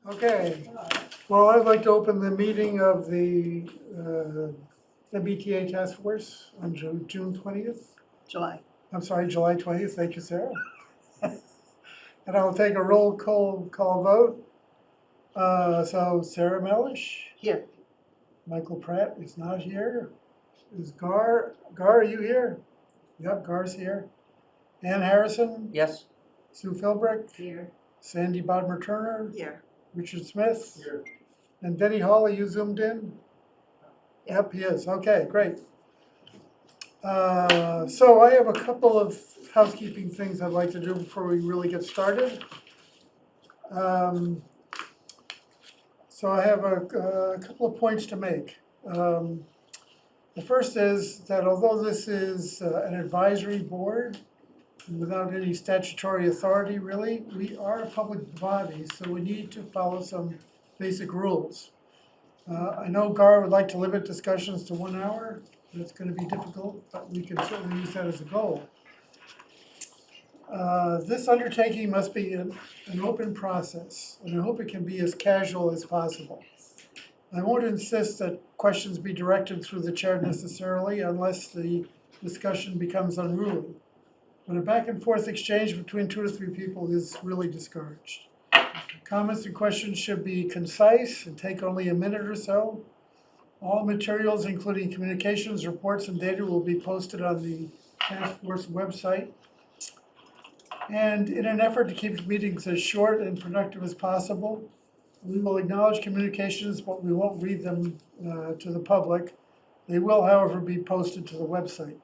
Okay, well, I'd like to open the meeting of the MBTA Task Force on June 20th. July. I'm sorry, July 20th. Thank you, Sarah. And I'll take a roll call vote. So Sarah Melish, Here. Michael Pratt is not here. Is Gar, are you here? Yep, Gar's here. Ann Harrison, Yes. Sue Philbrick, Here. Sandy Bodmer Turner, Here. Richard Smith. Here. And Denny Hall, are you zoomed in? Yep, he is. Okay, great. So I have a couple of housekeeping things I'd like to do before we really get started. So I have a couple of points to make. The first is that although this is an advisory board without any statutory authority really, we are a public body, so we need to follow some basic rules. I know Gar would like to limit discussions to 1 hour. It's going to be difficult, but we can certainly use that as a goal. This undertaking must be an open process, and I hope it can be as casual as possible. I won't insist that questions be directed through the chair necessarily unless the discussion becomes unruly. But a back and forth exchange between 2 to 3 people is really discouraged. Comments and questions should be concise and take only a minute or so. All materials, including communications, reports, and data, will be posted on the task force website. And in an effort to keep meetings as short and productive as possible, we will acknowledge communications, but we won't read them to the public. They will, however, be posted to the website.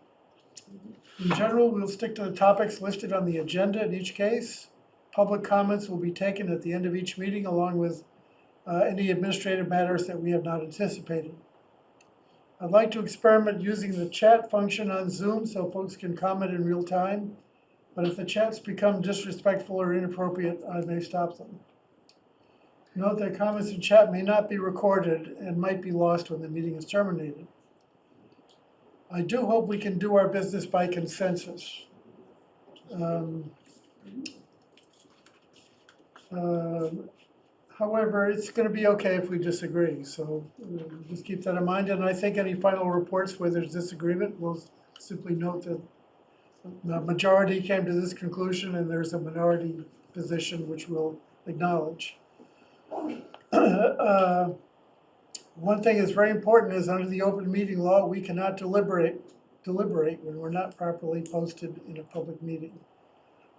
In general, we'll stick to the topics listed on the agenda in each case. Public comments will be taken at the end of each meeting, along with any administrative matters that we have not anticipated. I'd like to experiment using the chat function on Zoom so folks can comment in real time, but if the chats become disrespectful or inappropriate, I may stop them. Note that comments in chat may not be recorded and might be lost when the meeting is terminated. I do hope we can do our business by consensus. However, it's going to be okay if we disagree, so just keep that in mind. And I think any final reports where there's disagreement, we'll simply note that the majority came to this conclusion and there's a minority position which we'll acknowledge. One thing that's very important is under the open meeting law, we cannot deliberate when we're not properly posted in a public meeting.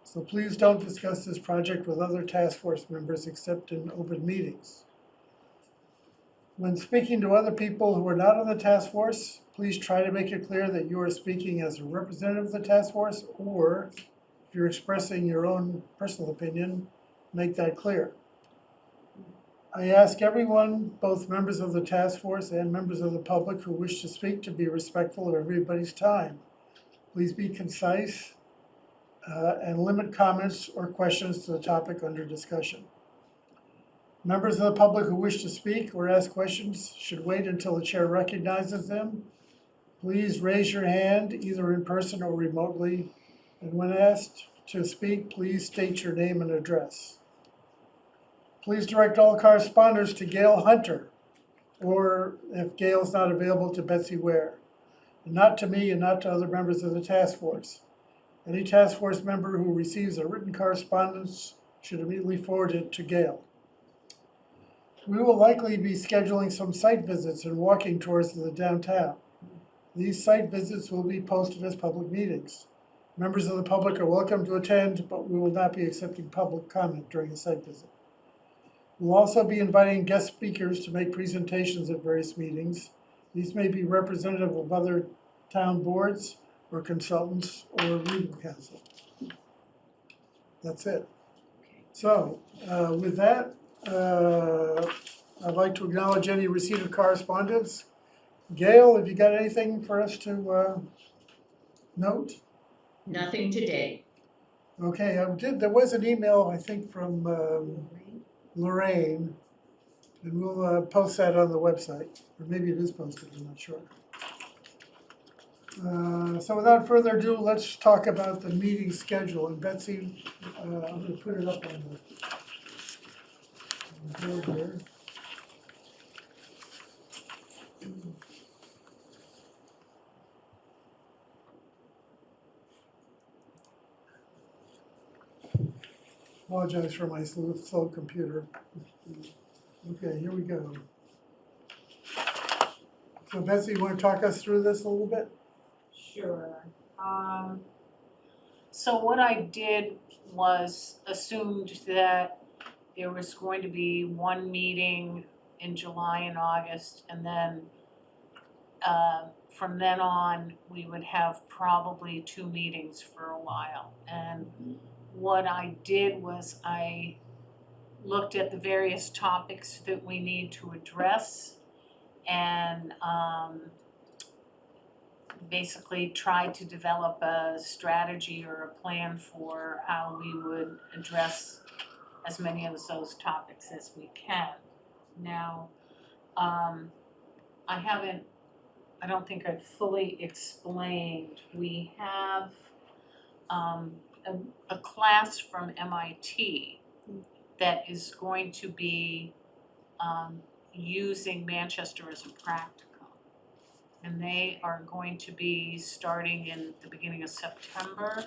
So please don't discuss this project with other task force members except in open meetings. When speaking to other people who are not on the task force, please try to make it clear that you are speaking as a representative of the task force, or if you're expressing your own personal opinion, make that clear. I ask everyone, both members of the task force and members of the public who wish to speak, to be respectful of everybody's time. Please be concise and limit comments or questions to the topic under discussion. Members of the public who wish to speak or ask questions should wait until the chair recognizes them. Please raise your hand either in person or remotely. And when asked to speak, please state your name and address. Please direct all correspondence to Gail Hunter, or if Gail's not available, to Betsy Ware, and not to me and not to other members of the task force. Any task force member who receives a written correspondence should immediately forward it to Gail. We will likely be scheduling some site visits and walking tours of the downtown. These site visits will be posted as public meetings. Members of the public are welcome to attend, but we will not be accepting public comment during the site visit. We'll also be inviting guest speakers to make presentations at various meetings. These may be representative of other town boards or consultants or legal counsel. That's it. So with that, I'd like to acknowledge any receipt of correspondence. Gail, have you got anything for us to note? Nothing today. Okay, there was an email, I think, from Lorraine, and we'll post that on the website, or maybe it is posted, I'm not sure. So without further ado, let's talk about the meeting schedule. And Betsy, I'm going to put it up on Good here. Apologize for my slow computer. Okay, here we go. So Betsy, you want to talk us through this a little bit? Sure. So what I did was assumed that there was going to be one meeting in July and August, and then from then on, we would have probably 2 meetings for a while. And what I did was I looked at the various topics that we need to address and basically tried to develop a strategy or a plan for how we would address as many of those topics as we can. Now, I don't think I've fully explained, we have a class from MIT that is going to be using Manchester as a practicum. And they are going to be starting in the beginning of September.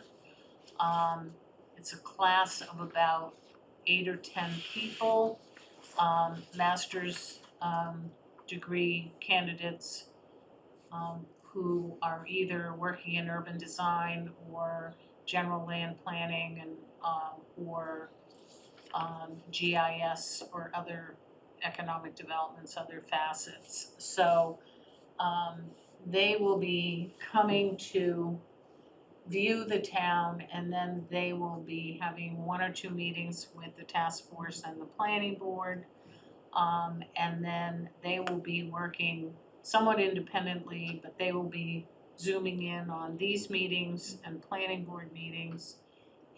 It's a class of about 8 or 10 people, master's degree candidates who are either working in urban design or general land planning and or GIS or other economic developments, other facets. So they will be coming to view the town, and then they will be having 1 or 2 meetings with the task force and the planning board. And then they will be working somewhat independently, but they will be zooming in on these meetings and planning board meetings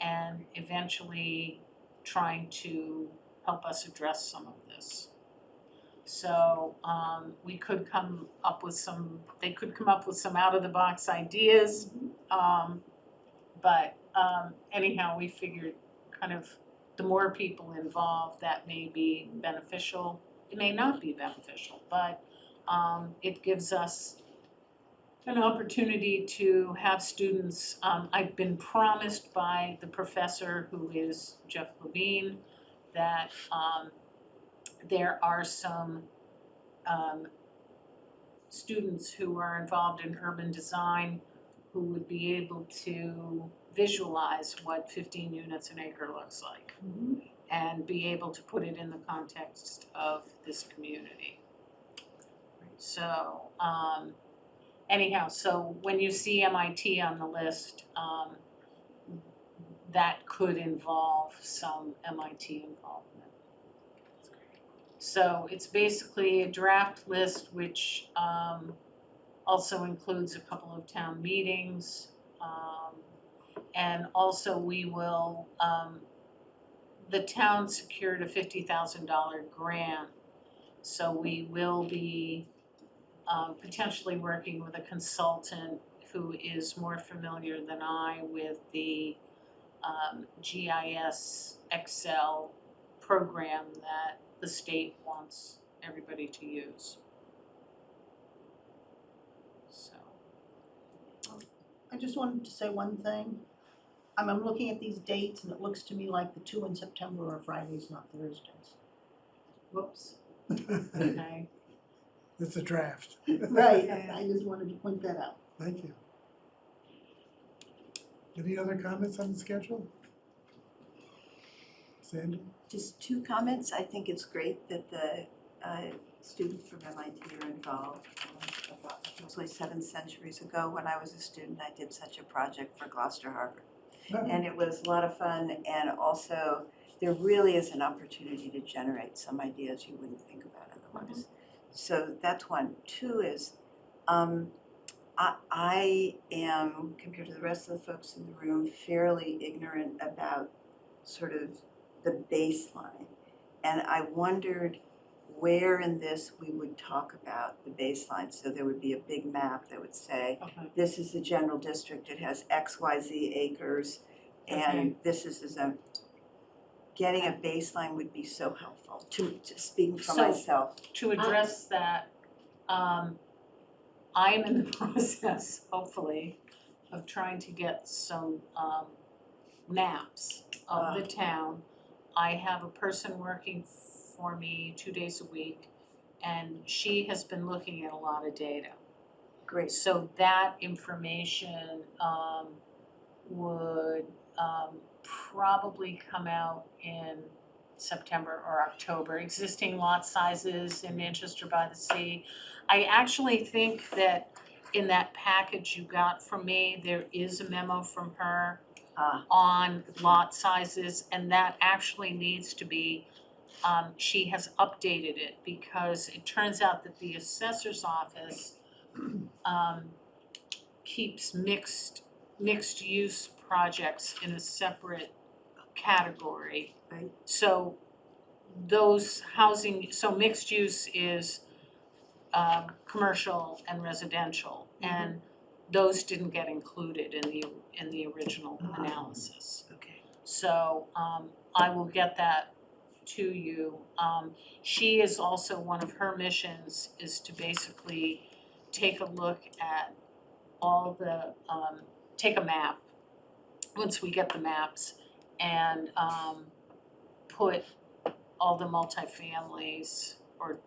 and eventually trying to help us address some of this. So we could come up with they could come up with some out-of-the-box ideas. But anyhow, we figured kind of the more people involved, that may be beneficial. It may not be beneficial, but it gives us an opportunity to have students. I've been promised by the professor, who is Jeff Levine, that there are some students who are involved in urban design who would be able to visualize what 15 units an acre looks like and be able to put it in the context of this community. So anyhow, so when you see MIT on the list, that could involve some MIT involvement. So it's basically a draft list which also includes a couple of town meetings. And also we will, the town secured a $50,000 grant. So we will be potentially working with a consultant who is more familiar than I with the GIS Excel program that the state wants everybody to use. So. I just wanted to say one thing. I'm looking at these dates and it looks to me like the 2 in September are Fridays, not Thursdays. Whoops. Okay. It's a draft. Right, I just wanted to point that out. Thank you. Any other comments on the schedule? Sandy? Just 2 comments. I think it's great that the students from MIT are involved. It was like 7 centuries ago when I was a student, I did such a project for Gloucester Harbor. No. And it was a lot of fun, and also there really is an opportunity to generate some ideas you wouldn't think about otherwise. So that's one. 2 is I am, compared to the rest of the folks in the room, fairly ignorant about sort of the baseline. And I wondered where in this we would talk about the baseline. So there would be a big map that would say, Okay. this is the general district, it has XYZ acres, and Okay. this is the zone. getting a baseline would be so helpful, to speaking for So- myself. To address that, I am in the process, hopefully, of trying to get some maps of the town. I have a person working for me 2 days a week, and she has been looking at a lot of data. Great. So that information would probably come out in September or October. Existing lot sizes in Manchester by the Sea. I actually think that in that package you got from me, there is a memo from her on lot sizes, and that actually needs to be, she has updated it because it turns out that the assessor's office keeps mixed use projects in a separate category. Right. So those housing, so mixed use is commercial and residential, and those didn't get included in the original analysis. Okay. So I will get that to you. She is also, one of her missions is to basically take a look at all the, take a map, once we get the maps, and put all the multifamilies, or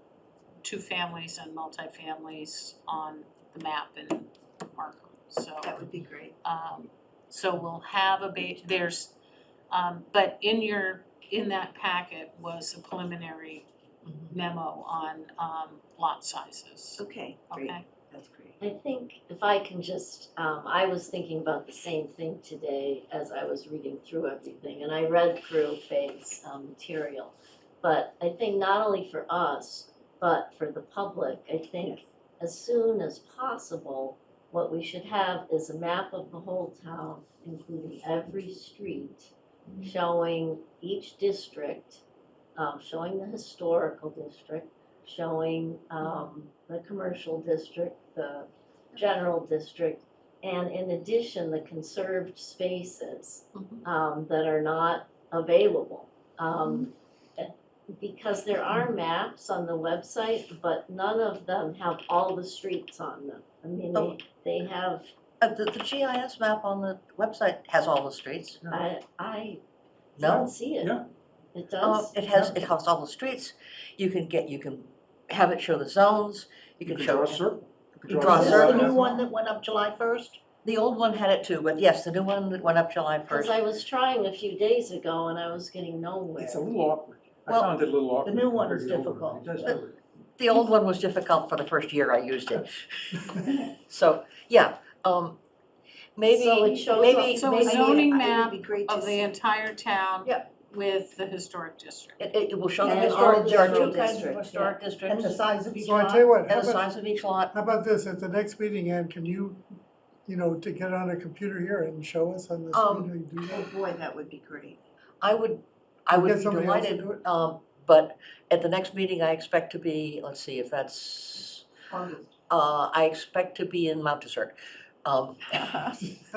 two families and multifamilies on the map and mark them, so. That would be great. So we'll have there's, but in that packet was a preliminary memo on lot sizes, Okay, great, okay? that's great. I think if I can just, I was thinking about the same thing today as I was reading through everything, and I read through Faye's material. But I think not only for us, but for the public, I think as soon as possible, what we should have is a map of the whole town, including every street, showing each district, showing the historical district, showing the commercial district, the general district, and in addition, the conserved spaces that are not available. Because there are maps on the website, but none of them have all the streets on them. I mean, they have, The GIS map on the website has all the streets. I No? don't see it. Yeah. It does? It has all the streets. You can have it show the zones, you can show. draw a circle. You draw a Is this circle. the new one that went up July 1st? The old one had it too, but yes, the new one that went up July Because 1st. I was trying a few days ago and I was getting nowhere. It's a little awkward. I Well, found it a little awkward. new one compared is to the old difficult. It does do it. The old one was difficult for the first year I used it. So, yeah, maybe, So it shows maybe, up- So a maybe zoning It map would be great to of the see. entire town Yeah. with the historic district. it will show the And all historic, the there are two general kinds of district, historic And districts. the size of each So I lot? tell you what, And the size of each lot. how about this, at the next meeting, Ann, can you, to get on a computer here and show us on the screen how you do Oh that? boy, that would be great. I would Get be somebody else to delighted, do it? but at the next meeting, I expect to be, let's see if that's, I expect to be in Mount Desert.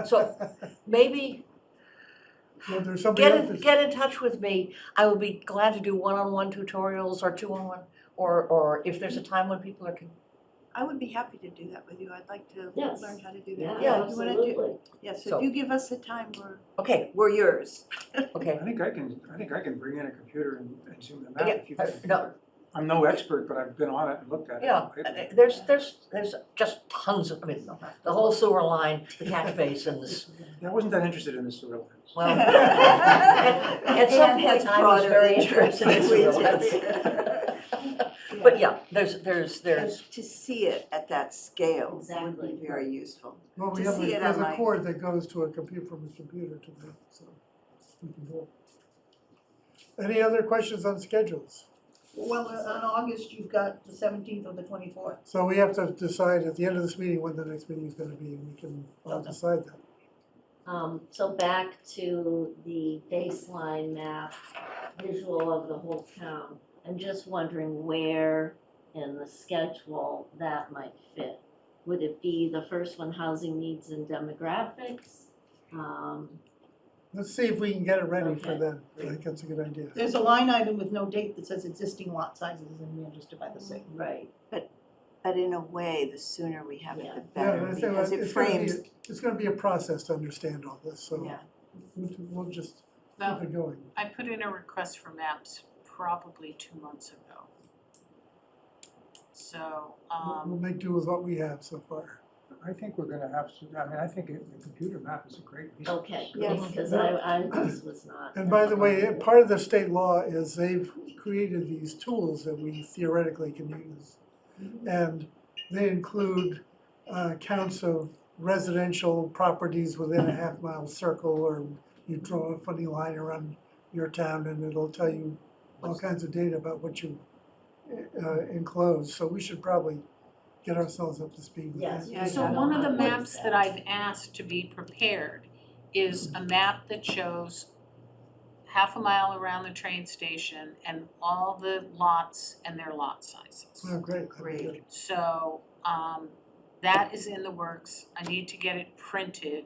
So maybe Well, there's somebody else that's- get in touch with me. I will be glad to do one-on-one tutorials or two-on-one, or if there's a time when people are, I would be happy to do that with you. I'd like to Yes. learn how to do Yeah, that. Yeah. You wanna do, absolutely. yeah, so So- if you give us the time, okay, we're yours. okay. I think I can bring in a computer and zoom them out Yeah, if you think. no. I'm no expert, but I've been on it and looked at it. Yeah, there's just tons of, I mean, the whole sewer line, the catch basins. I wasn't that interested in the sewer lines. Well, at some Ann has point I was broader very interests interested in than we sewer do. lines. But yeah, there's, And to see it at that scale would Exactly. be very useful. Well, we to have, see it there's on a my- cord that goes to a computer, from a computer to the, so we can do it. Any other questions on schedules? Well, in August, you've got the 17th or the 24th. So we have to decide at the end of this meeting when the next meeting is gonna be, and we can all Okay. decide that. So back to the baseline map, visual of the whole town. I'm just wondering where in the schedule that might fit. Would it be the first one, housing needs and demographics? Let's see if we can get it ready for then. I think that's a good idea. There's a line item with no date that says existing lot sizes in Manchester by the Sea. Right. But in a way, the sooner we have it, Yeah. the Yeah, better, I think because it frames, it's gonna be a process to understand all this, so yeah. we'll just Well, keep it going. I put in a request for maps probably 2 months ago. So, We'll make do with what we have so far. I think we're gonna have to, I mean, I think the computer map is a great resource. Okay, Yes. because I this was not. And by the way, part of the state law is they've created these tools that we theoretically can use. And they include counts of residential properties within a half-mile circle, or you draw a funny line around your town and it'll tell you all kinds of data about what you enclose. So we should probably get ourselves up to speed with Yes. that. Yeah, so yeah. one of the What is maps that that? I've asked to be prepared is a map that shows half a mile around the train station and all the lots and their lot sizes. Oh, great. That'd be Great. good. So, that is in the works. I need to get it printed.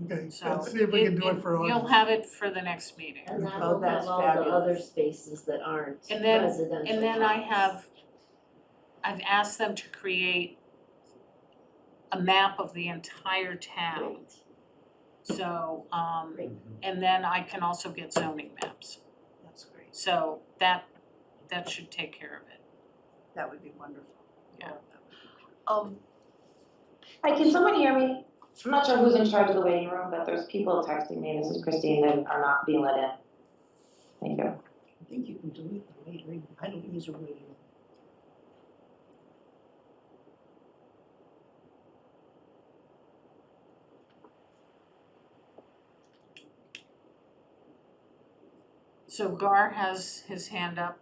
Okay, So let's see if we can do it for You'll August. have it for the next meeting. And that Oh, will that's have all the fabulous. other spaces that aren't And then- residential. And then lots. I've asked them to create a map of the entire town. Great. So, Great. and then I can also get zoning maps. That's great. So that should take care of it. That would be wonderful. Hi, can someone hear me? I'm not sure who's in charge of the waiting room, but there's people texting me, this is Christine, that are not being let in. Thank you. I think you can delete the waiting room. I don't use a waiting room. So Gar has his hand up.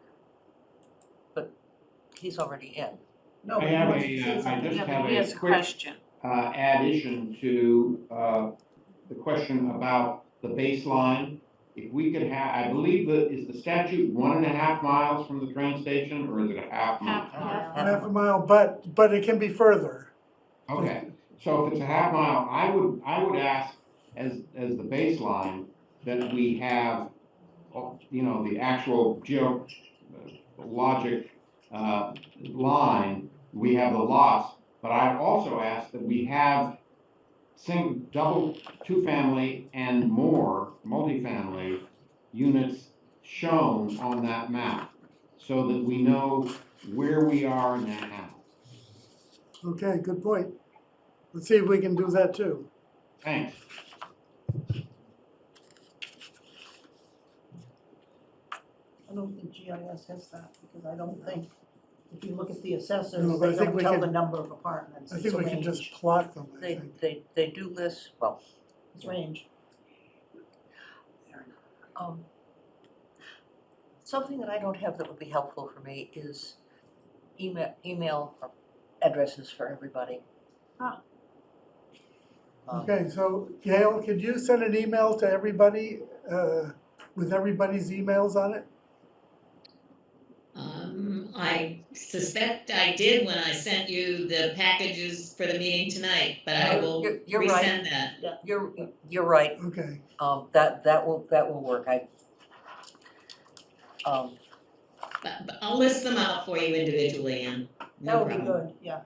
He's already in. No, I but he have wants to a, say I something. just Yeah, have but he a has a quick question. addition to the question about the baseline. If we could have, I believe that, is the statute 1.5 miles from the train station, or is it a half mile? Half a mile, but it can be further. Okay, so if it's a half mile, I would ask as the baseline that we have, the actual geologic line, we have the lots, but I'd also ask that we have double, two-family and more multifamily units shown on that map, so that we know where we are now. Okay, good point. Let's see if we can do that too. Thanks. I don't think GIS has that, because I don't think, if you look at the assessors, No, but I they think don't we tell can- the number of apartments, I it's think a we can just range, plot them, I think. They do list, well, it's range. something that I don't have that would be helpful for me is email addresses for everybody. Ah. Okay, so Gail, could you send an email to everybody with everybody's emails on it? I suspect I did when I sent you the packages for the meeting tonight, but I will You're right. resend that. You're right, Okay, that will work, But I'll list them out for you individually, Ann. No That would be problem. good, yeah.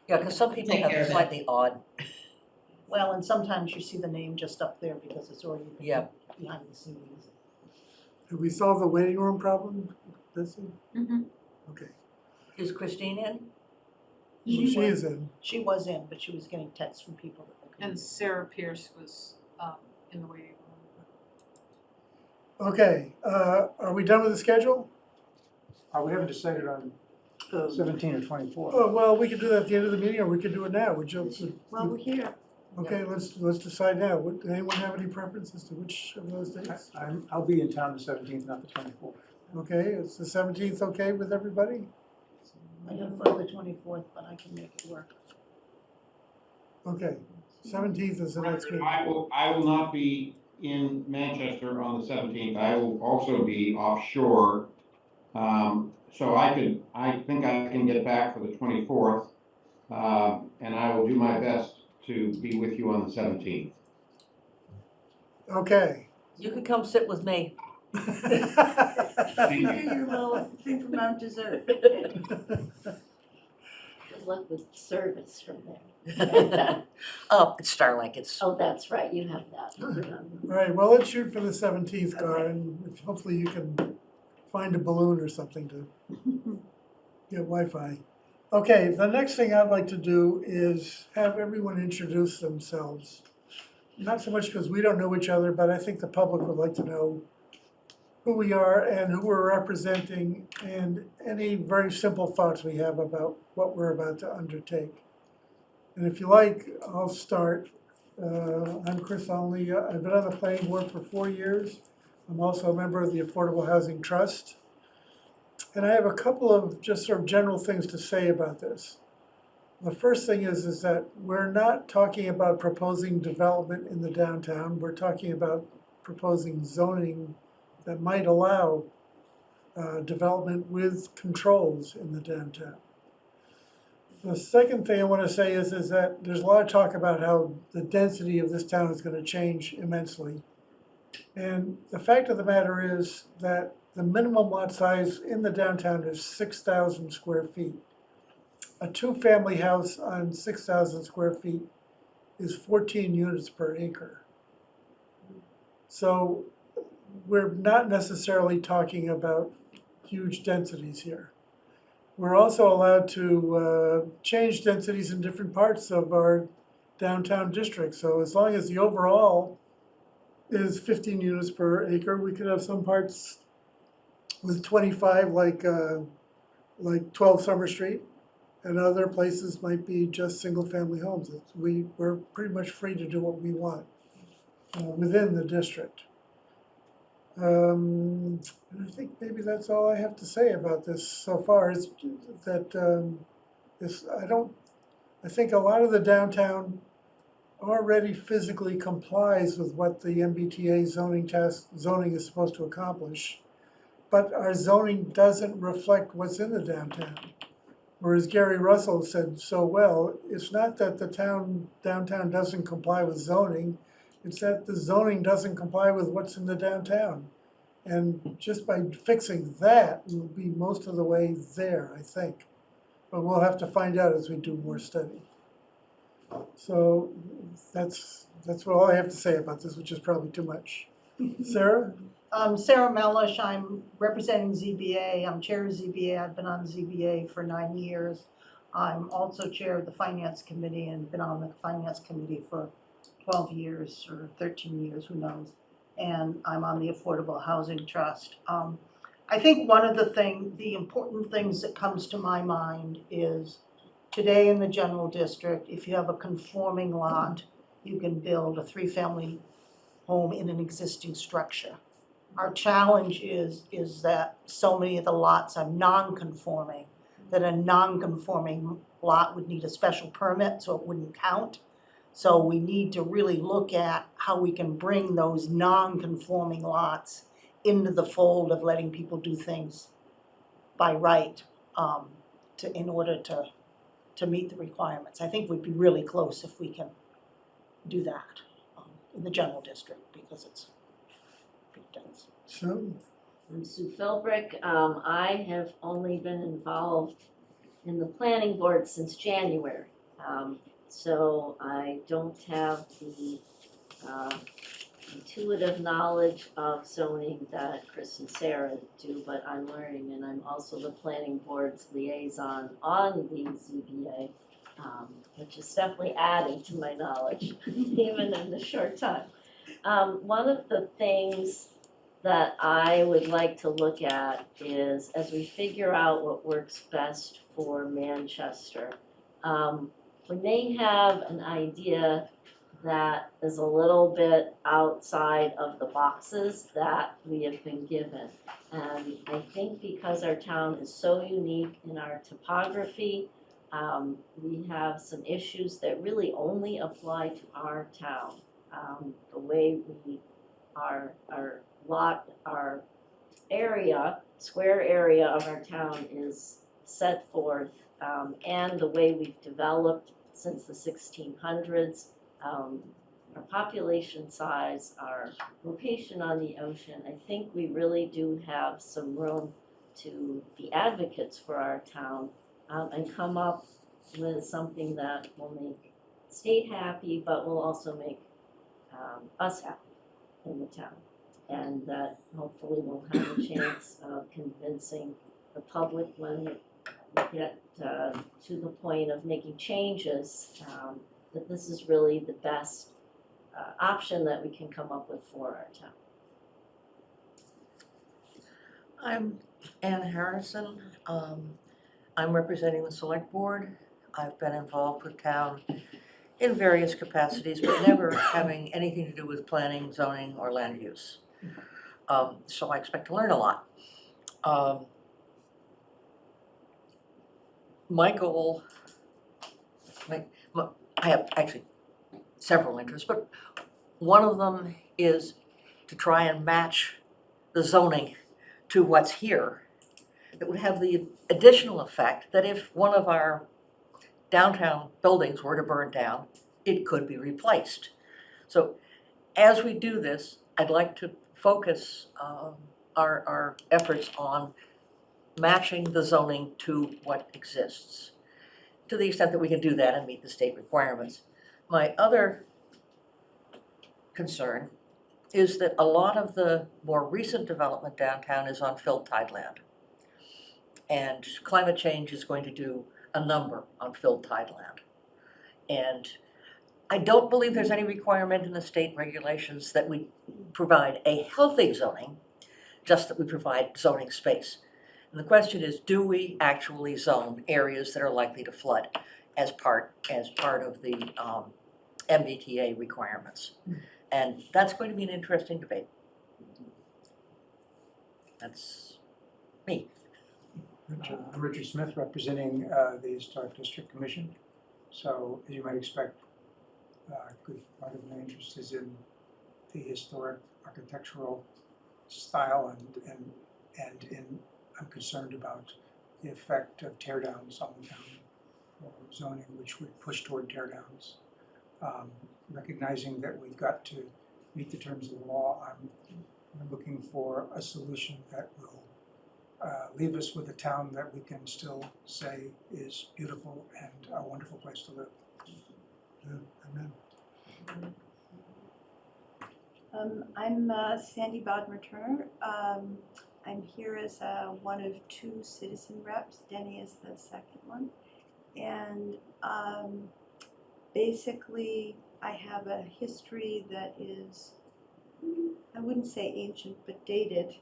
yeah, because some people Take care have of it. slightly odd, Well, and sometimes you see the name just up there because it's already Yeah. behind the scenes. have we solved the waiting room problem, Betsy? Mhm. Okay, is Christine in? well, she is in. She was in, but she was getting texts from people that they couldn't. And Sarah Pierce was in the waiting room. Okay, are we done with the schedule? We haven't decided on 17 or 24. Oh, well, we could do that at the end of the meeting, or we could do it now, Well, we're here. Okay, let's decide now. Anyone have any preferences to which of those dates? I'll be in town the 17th, not the 24th. Okay, is the 17th okay with everybody? I prefer the 24th, but I can make it work. Okay, 17th is the next meeting. I will not be in Manchester on the 17th. I will also be offshore. So I think I can get back for the 24th. And I will do my best to be with you on the 17th. Okay. You could come sit with me. Thank Do you. your little thing from Mount Desert. Good luck with service from there. Oh, it's Starlink, it's, Oh, that's right, you have that. Remember. All right, well, let's shoot for the 17th, Gar, and hopefully you can find a balloon or something to get Wi-Fi. Okay, the next thing I'd like to do is have everyone introduce themselves. Not so much because we don't know each other, but I think the public would like to know who we are and who we're representing, and any very simple thoughts we have about what we're about to undertake. And if you like, I'll start. I'm Chris Onley. I've been on the planning board for 4 years. I'm also a member of the Affordable Housing Trust. And I have a couple of just sort of general things to say about this. The first thing is that we're not talking about proposing development in the downtown. We're talking about proposing zoning that might allow development with controls in the downtown. The second thing I want to say is that there's a lot of talk about how the density of this town is going to change immensely. And the fact of the matter is that the minimum lot size in the downtown is 6,000 square feet. A two-family house on 6,000 square feet is 14 units per acre. So we're not necessarily talking about huge densities here. We're also allowed to change densities in different parts of our downtown district. So as long as the overall is 15 units per acre, we could have some parts with 25, like 12 Summer Street, and other places might be just single-family homes. We're pretty much free to do what we want within the district. And I think maybe that's all I have to say about this so far, is that I think a lot of the downtown already physically complies with what the MBTA zoning is supposed to accomplish, but our zoning doesn't reflect what's in the downtown. Whereas Gary Russell said so well, it's not that the downtown doesn't comply with zoning, it's that the zoning doesn't comply with what's in the downtown. And just by fixing that, we'll be most of the way there, I think. But we'll have to find out as we do more study. So that's all I have to say about this, which is probably too much. Sarah? Sarah Melish, I'm representing ZBA. I'm chair of ZBA. I've been on ZBA for 9 years. I'm also chair of the finance committee and been on the finance committee for 12 years or 13 years, who knows. And I'm on the Affordable Housing Trust. I think one of the important things that comes to my mind is today in the general district, if you have a conforming lot, you can build a 3-family home in an existing structure. Our challenge is that so many of the lots are non-conforming, that a non-conforming lot would need a special permit, so it wouldn't count. So we need to really look at how we can bring those non-conforming lots into the fold of letting people do things by right, in order to meet the requirements. I think we'd be really close if we can do that in the general district, because it's pretty dense. So, I'm Sue Philbrick. I have only been involved in the planning board since January. So I don't have the intuitive knowledge of zoning that Chris and Sarah do, but I'm learning, and I'm also the planning board's liaison on the ZBA, which is definitely adding to my knowledge, even in the short time. One of the things that I would like to look at is, as we figure out what works best for Manchester, when they have an idea that is a little bit outside of the boxes that we have been given. And I think because our town is so unique in our topography, we have some issues that really only apply to our town. The way our square area of our town is set forth, and the way we've developed since the 1600s. Our population size, our location on the ocean, I think we really do have some room to be advocates for our town and come up with something that will make the state happy, but will also make us happy in the town. And that hopefully we'll have a chance of convincing the public when we get to the point of making changes, that this is really the best option that we can come up with for our town. I'm Ann Harrison. I'm representing the select board. I've been involved with town in various capacities, but never having anything to do with planning, zoning, or land use. So I expect to learn a lot. My goal, I have actually several interests, but one of them is to try and match the zoning to what's here. That would have the additional effect that if one of our downtown buildings were to burn down, it could be replaced. So as we do this, I'd like to focus our efforts on matching the zoning to what exists, to the extent that we can do that and meet the state requirements. My other concern is that a lot of the more recent development downtown is on filled tide land. And climate change is going to do a number on filled tide land. And I don't believe there's any requirement in the state regulations that we provide a healthy zoning, just that we provide zoning space. And the question is, do we actually zone areas that are likely to flood as part of the MBTA requirements? And that's going to be an interesting debate. That's me. I'm Richard Smith, representing the Historic District Commission. So as you might expect, a good part of my interest is in the historic architectural style, and I'm concerned about the effect of tear downs on the town, or zoning which would push toward tear downs. Recognizing that we've got to meet the terms of the law, I'm looking for a solution that will leave us with a town that we can still say is beautiful and a wonderful place to live. Yeah, amen. I'm Sandy Bodmer-Turner. I'm here as one of two citizen reps. Denny is the second one. And basically, I have a history that is, I wouldn't say ancient, but dated,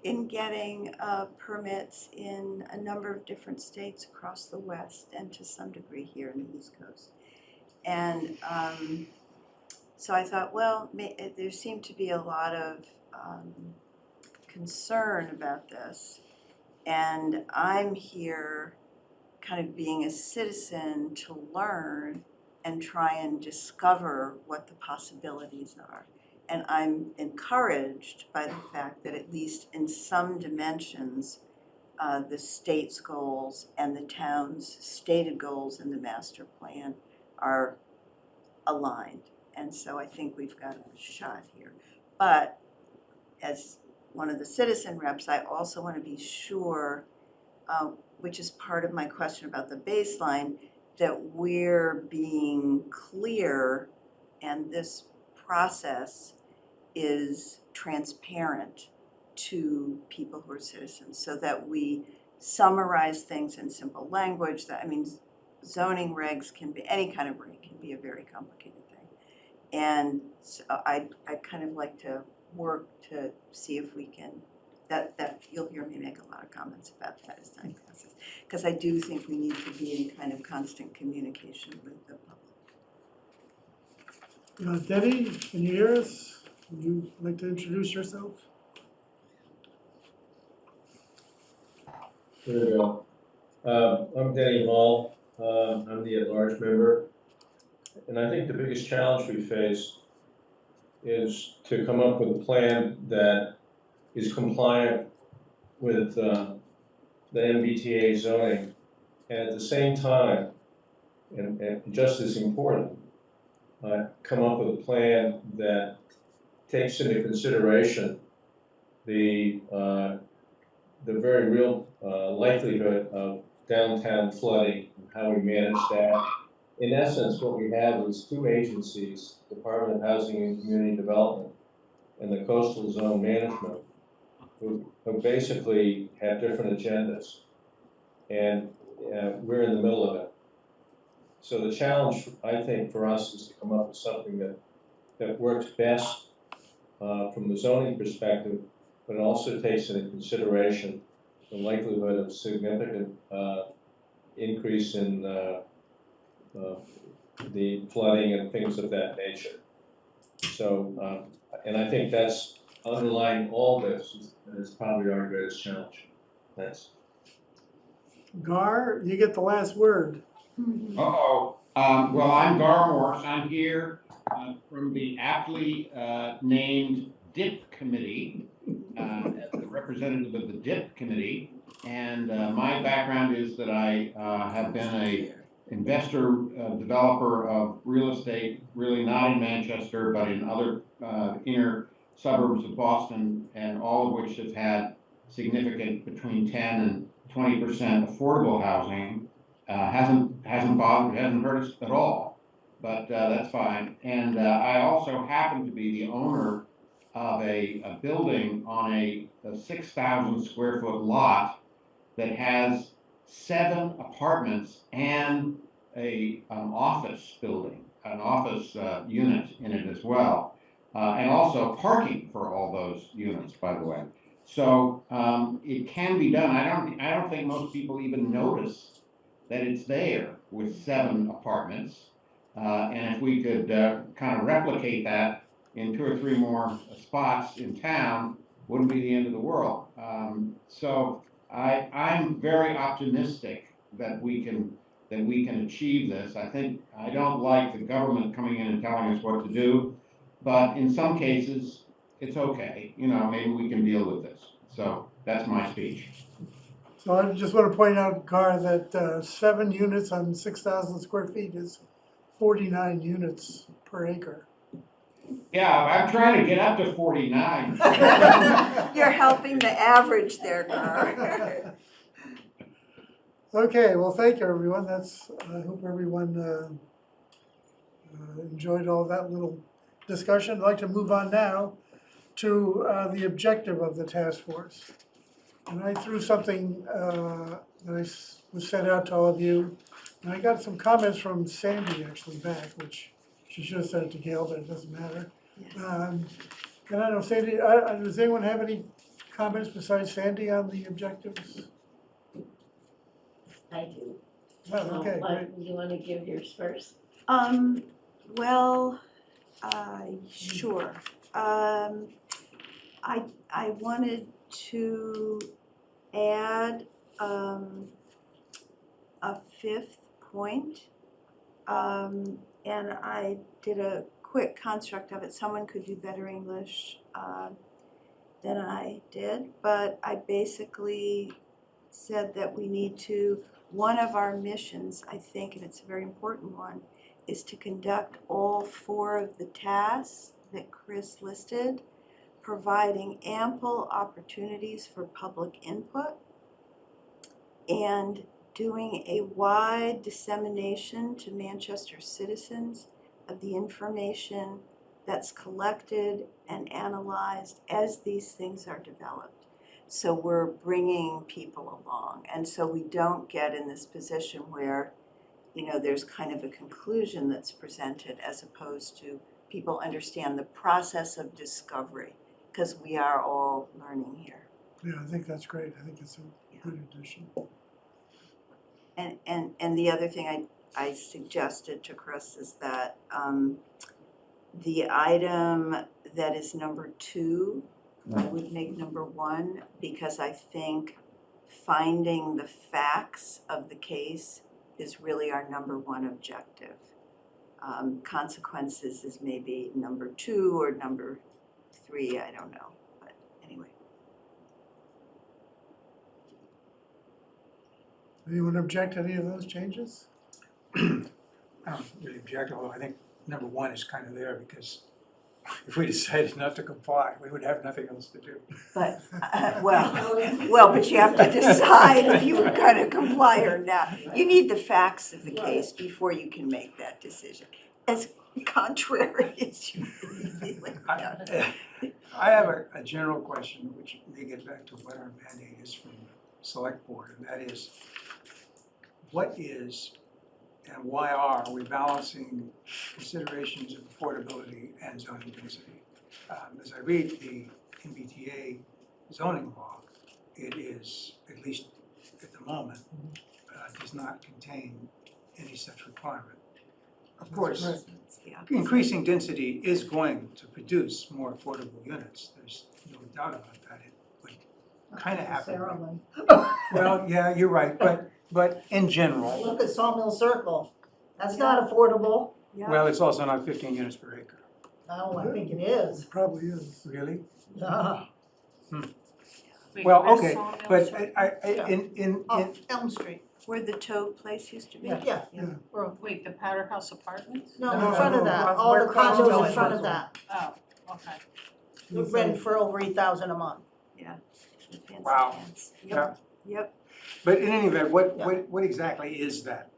in getting permits in a number of different states across the West and to some degree here in the East Coast. And so I thought, well, there seemed to be a lot of concern about this. And I'm here kind of being a citizen to learn and try and discover what the possibilities are. And I'm encouraged by the fact that at least in some dimensions, the state's goals and the town's stated goals in the master plan are aligned. And so I think we've got a shot here. But as one of the citizen reps, I also want to be sure, which is part of my question about the baseline, that we're being clear and this process is transparent to people who are citizens, so that we summarize things in simple language. That, I mean, zoning regs can be, any kind of reg can be a very complicated thing. And so I'd kind of like to work to see if we can, that you'll hear me make a lot of comments about that as time passes, because I do think we need to be in kind of constant communication with the public. Denny, can you hear us? Would you like to introduce yourself? There we go. I'm Denny Hall. I'm the at-large member. And I think the biggest challenge we face is to come up with a plan that is compliant with the MBTA zoning, and at the same time and just as important, come up with a plan that takes into consideration the very real likelihood of downtown flooding and how we manage that. In essence, what we have is two agencies, Department of Housing and Community Development and the Coastal Zone Management, who basically have different agendas. And we're in the middle of it. So the challenge, I think, for us is to come up with something that works best from the zoning perspective, but it also takes into consideration the likelihood of significant increase in the flooding and things of that nature. So, and I think that's underlying all this, and it's probably our greatest challenge. Thanks. Gar, you get the last word. Uh-oh. Well, I'm Gar Morse. I'm here from the aptly named DIP Committee, as the representative of the DIP Committee. And my background is that I have been a investor, developer of real estate, really not in Manchester, but in other inner suburbs of Boston, and all of which have had significant between 10 and 20% affordable housing. Hasn't hurt us at all, but that's fine. And I also happen to be the owner of a building on a 6,000 square foot lot that has 7 apartments and an office building, an office unit in it as well, and also parking for all those units, by the way. So it can be done. I don't think most people even notice that it's there with 7 apartments. And if we could kind of replicate that in 2 or 3 more spots in town, wouldn't be the end of the world. So I'm very optimistic that we can achieve this. I don't like the government coming in and telling us what to do, but in some cases, it's okay. You know, maybe we can deal with this. So that's my speech. So I just want to point out, Gar, that 7 units on 6,000 square feet is 49 units per acre. Yeah, I'm trying to get up to 49. You're helping the average there, Gar. Okay, well, thank you, everyone. I hope everyone enjoyed all that little discussion. I'd like to move on now to the objective of the task force. And I threw something that was sent out to all of you. And I got some comments from Sandy actually back, which she should have sent it to Gail, but it doesn't matter. And I don't know, Sandy, does anyone have any comments besides Sandy on the objectives? I do. Oh, okay, great. You wanna give yours first? Well, sure. I wanted to add a 5th point. And I did a quick construct of it. Someone could do better English than I did, but I basically said that we need to, one of our missions, I think, and it's a very important one, is to conduct all 4 of the tasks that Chris listed, providing ample opportunities for public input, and doing a wide dissemination to Manchester citizens of the information that's collected and analyzed as these things are developed. So we're bringing people along, and so we don't get in this position where, you know, there's kind of a conclusion that's presented as opposed to people understand the process of discovery, because we are all learning here. Yeah, I think that's great. I think it's a good addition. And the other thing I suggested to Chris is that the item that is number 2, I would make number 1, because I think finding the facts of the case is really our number 1 objective. Consequences is maybe number 2 or number 3, I don't know, but anyway. Anyone object to any of those changes? I don't really object, although I think number one is kind of there, because if we decided not to comply, we would have nothing else to do. But, but you have to decide if you were gonna comply or not. You need the facts of the case before you can make that decision, as contrary as you may feel. I have a general question, which may get back to what our mandate is from the select board, and that is, what is and why are we balancing considerations of affordability and zoning density? As I read the MBTA zoning law, it is, at least at the moment, does not contain any such requirement. Of course, right. It's the opposite. increasing density is going to produce more affordable units, there's no doubt about that. It would kind of happen. Necessarily. Well, yeah, you're right, but in general, Look at Sawmill Circle, that's not affordable. Yeah. well, it's also not 15 units per acre. Oh, I think it is. It probably is. Really? Yeah. Wait, Well, where's okay, Sawmill but Circle? in Off Elm Street, Where the Toad place used to be? yeah. Yeah. Or- Wait, the Powder House Apartments? No, No, in front of no, that, where all the Crown condos Village in front was. of that, Oh, okay. you rent for over $8,000 a month. The fancy Wow. pants. Yeah. Yep. But in any event, Yeah. what exactly is that?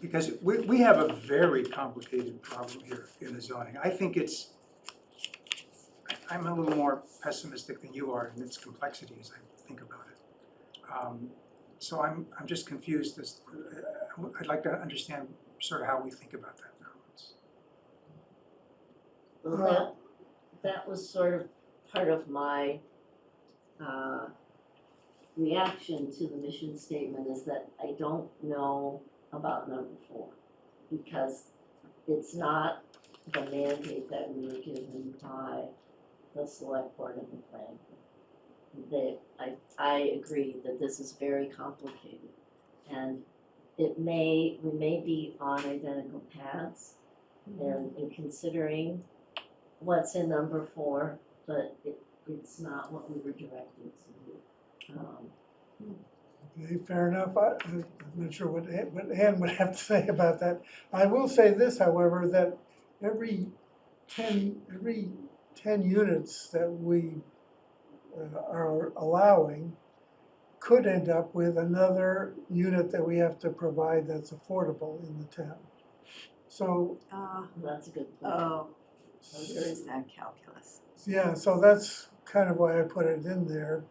Because we have a very complicated problem here in the zoning. I think I'm a little more pessimistic than you are in its complexity as I think about it. So I'm just confused as, I'd like to understand sort of how we think about that balance. Well, that was sort of part of my reaction to the mission statement, is that I don't know about number 4, because it's not the mandate that we were given by the select board and the planning board. I agree that this is very complicated, and we may be on identical paths in considering what's in number 4, but it's not what we were directed to do. Okay, fair enough. I'm not sure what Ann would have to say about that. I will say this, however, that every 10 units that we are allowing could end up with another unit that we have to provide that's affordable in the town. So, That's a good point. Oh, there is that calculus. yeah, so that's kind of why I put it in there.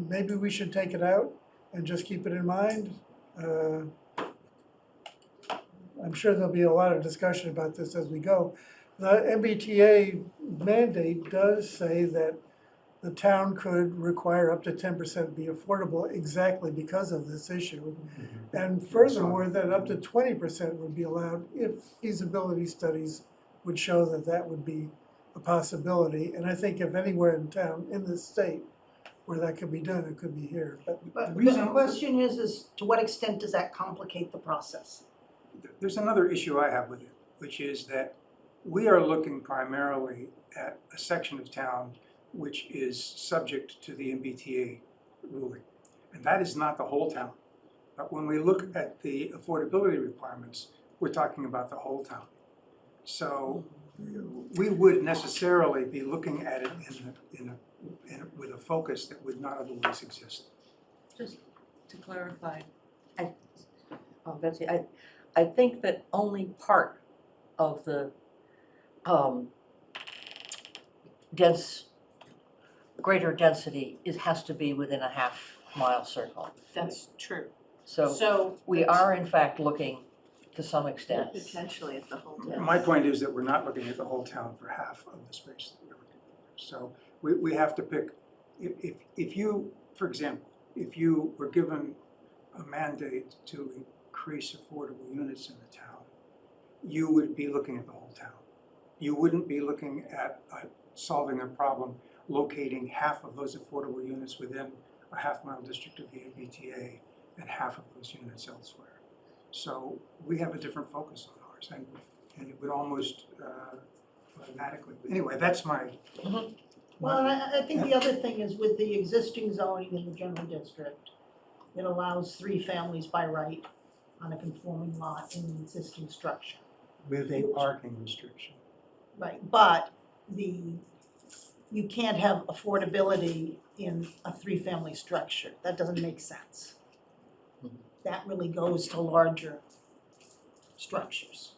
Maybe we should take it out and just keep it in mind. I'm sure there'll be a lot of discussion about this as we go. The MBTA mandate does say that the town could require up to 10% be affordable exactly because of this issue. And furthermore, that up to 20% would be allowed if feasibility studies would show that that would be a possibility. And I think if anywhere in town, in this state, where that could be done, it could be here. But But reason- the question is to what extent does that complicate the process? There's another issue I have with it, which is that we are looking primarily at a section of town which is subject to the MBTA ruling. And that is not the whole town. But when we look at the affordability requirements, we're talking about the whole town. So we would necessarily be looking at it with a focus that would not otherwise exist. Just to clarify, Betsy, I think that only part of the greater density has to be within a half-mile circle. That's true. So So. we are in fact looking to some extent. Potentially at the whole town. My point is that we're not looking at the whole town for half of the space that we're looking for. So we have to pick, if you, for example, if you were given a mandate to increase affordable units in the town, you would be looking at the whole town. You wouldn't be looking at solving a problem locating half of those affordable units within a half-mile district of the MBTA and half of those units elsewhere. So we have a different focus on ours, and it would almost automatically, anyway, that's my. Well, and I think the other thing is with the existing zoning in the general district, it allows 3 families by right. on a conforming lot in an existing structure. With a parking restriction. Right, but you can't have affordability in a three-family structure, that doesn't make sense. That really goes to larger structures,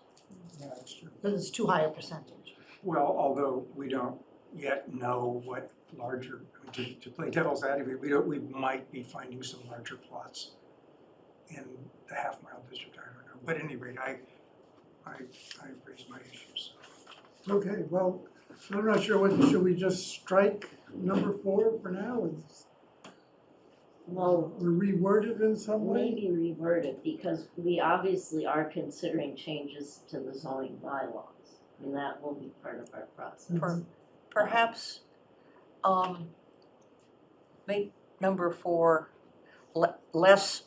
Yeah, that's true. because it's too high a percentage. Well, although we don't yet know what larger, I mean, to play devil's advocate, we might be finding some larger plots in the half-mile district, I don't know. But at any rate, I raised my issues. Okay, well, I'm not sure whether, should we just strike number 4 for now, Well, or reword it in some way? maybe reword it, because we obviously are considering changes to the zoning bylaws. I mean, that will be part of our process. Perhaps, make number 4 less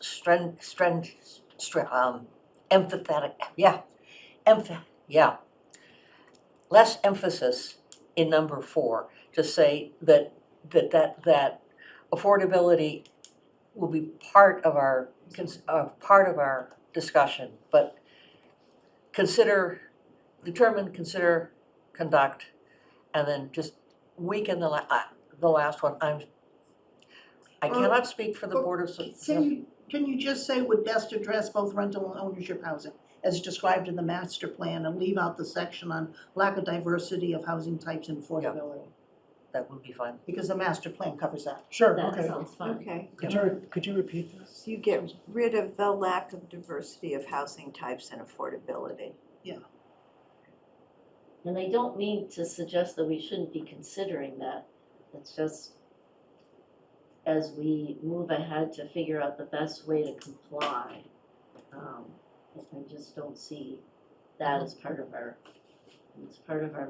empathetic, less emphasis in number 4, to say that affordability will be part of our discussion, but consider, conduct, and then just weaken the last one. I cannot speak for the Board of. Can you just say would best address both rental and ownership housing as described in the master plan and leave out the section on lack of diversity of housing types and affordability? That would be fine. Because the master plan covers that. Sure, That okay. sounds fine. Okay, Could you repeat this? so you get rid of the lack of diversity of housing types and affordability. And I don't mean to suggest that we shouldn't be considering that. It's just as we move ahead to figure out the best way to comply, I just don't see that as part of our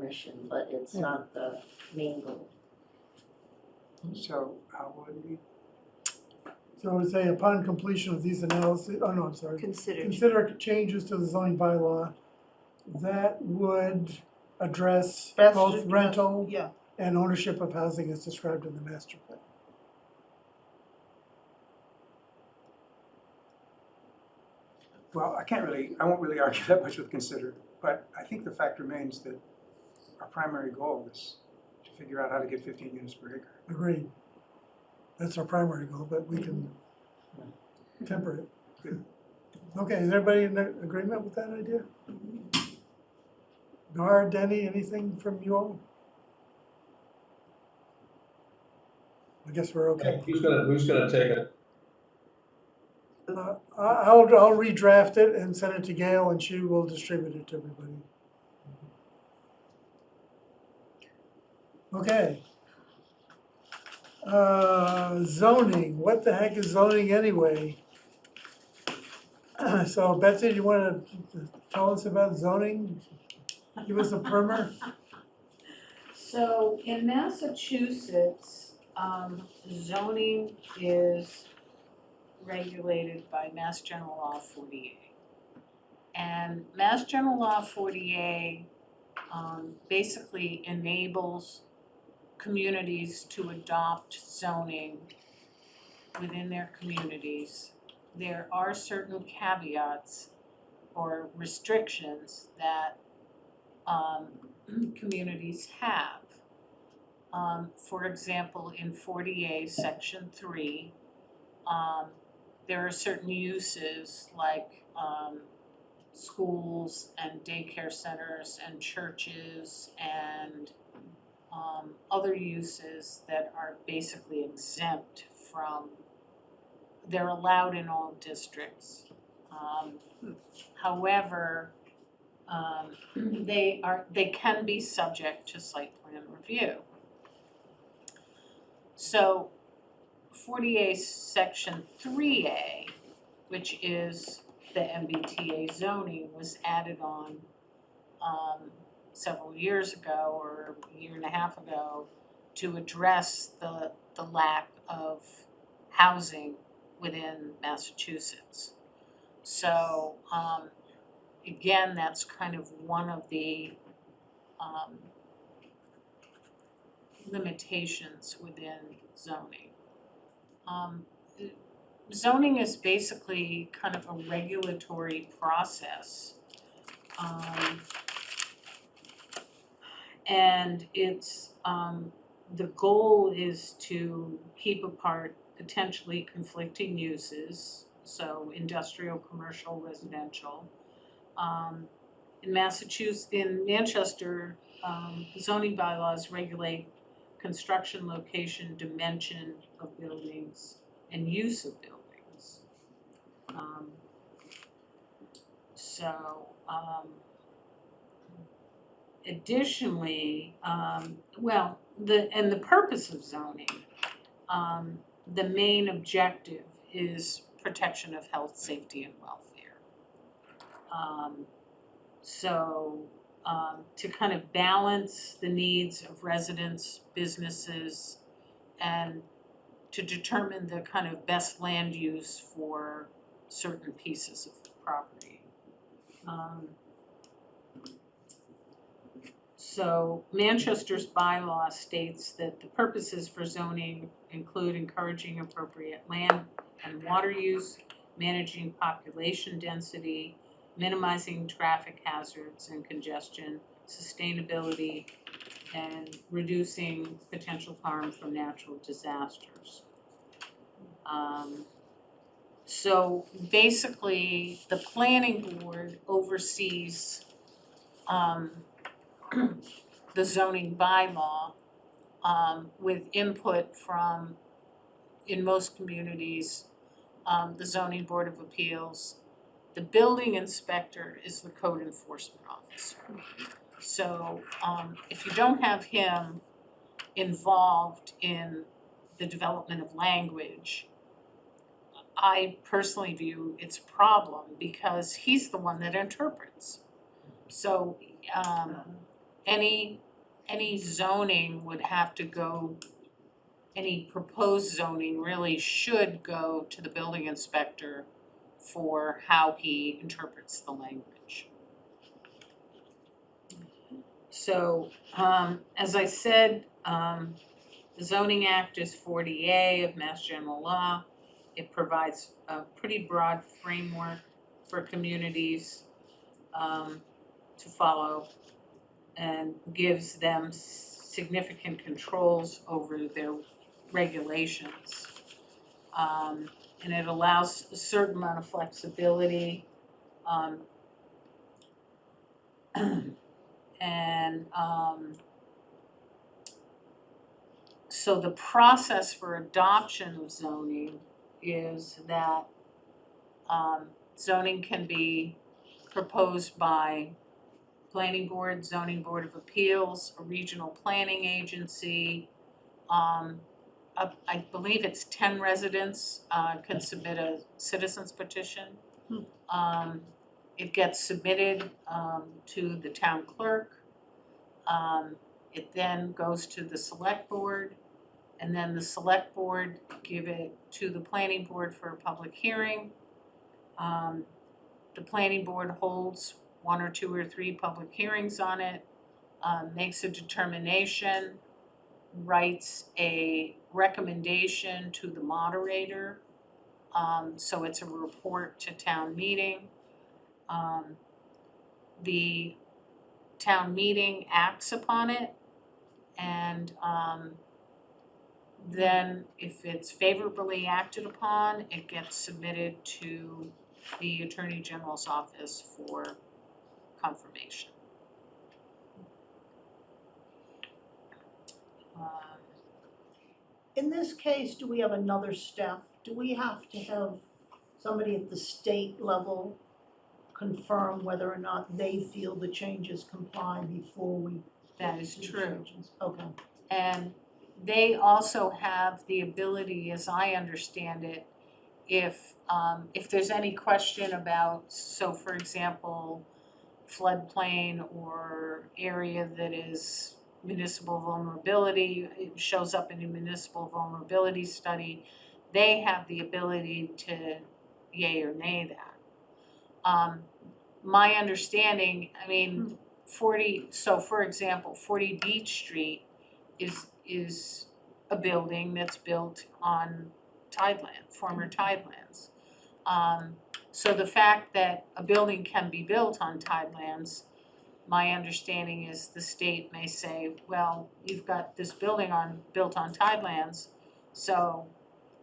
mission, but it's not the main goal. So how would we? So I would say upon completion of these analyses, oh no, I'm sorry. Consider changes to the zoning bylaw that would address both rental Yeah, and ownership of housing as described in the master plan. Well, I won't really argue that much with consider, but I think the fact remains that our primary goal is to figure out how to get 15 units per acre. Agreed. That's our primary goal, but we can temper it. Good. Okay, is everybody in agreement with that idea? Gar, Denny, anything from you all? I guess we're okay. Who's gonna take it? I'll redraft it and send it to Gail, and she will distribute it to everybody. Okay. Zoning, what the heck is zoning anyway? So Betsy, do you want to tell us about zoning? Give us a primer? So in Massachusetts, zoning is regulated by Mass General Law 48. And Mass General Law 48 basically enables communities to adopt zoning within their communities. There are certain caveats or restrictions that communities have. For example, in 40A, Section 3, there are certain uses like schools and daycare centers and churches and other uses that are basically exempt from, they're allowed in all districts. However, they can be subject to site plan review. So 40A Section 3A, which is the MBTA zoning, was added on several years ago or a year and a half ago to address the lack of housing within Massachusetts. So again, that's kind of one of the limitations within zoning. zoning is basically kind of a regulatory process. And it's, the goal is to keep apart potentially conflicting uses, so industrial, commercial, residential. In Manchester, zoning bylaws regulate construction, location, dimension of buildings, and use of buildings. Additionally, the purpose of zoning, the main objective is protection of health, safety, and welfare. To kind of balance the needs of residents, businesses, and to determine the kind of best land use for certain pieces of property. So Manchester's bylaw states that the purposes for zoning include encouraging appropriate land and water use, managing population density, minimizing traffic hazards and congestion, sustainability, and reducing potential harm from natural disasters. So basically, the planning board oversees the zoning bylaw with input from, in most communities, the zoning board of appeals. The building inspector is the code enforcement officer. So if you don't have him involved in the development of language, I personally view it's a problem because he's the one that interprets. So any zoning would have to go, any proposed zoning really should go to the building inspector for how he interprets the language. So, as I said, the zoning act is 40A of Mass General Law. It provides a pretty broad framework for communities to follow and gives them significant controls over their regulations. And it allows a certain amount of flexibility. So the process for adoption of zoning is that zoning can be proposed by planning board, zoning board of appeals, a regional planning agency. I believe it's 10 residents can submit a citizen's petition. It gets submitted to the town clerk. It then goes to the select board, and then the select board give it to the planning board for a public hearing. The planning board holds 1 or 2 or 3 public hearings on it, makes a determination, writes a recommendation to the moderator. So it's a report to town meeting. The town meeting acts upon it, and then if it's favorably acted upon, it gets submitted to the Attorney General's office for confirmation. In this case, do we have another step? Do we have to have somebody at the state level confirm whether or not they feel the changes comply before we? That is do the true. changes? Okay. And they also have the ability, as I understand it, if there's any question about, so for example, floodplain or area that is municipal vulnerability, it shows up in a municipal vulnerability study, they have the ability to yay or nay that. My understanding, I mean, for example, 40 Beach Street is a building that's built on former tidelands. So the fact that a building can be built on tidelands, my understanding is the state may say, well, you've got this building built on tidelands, so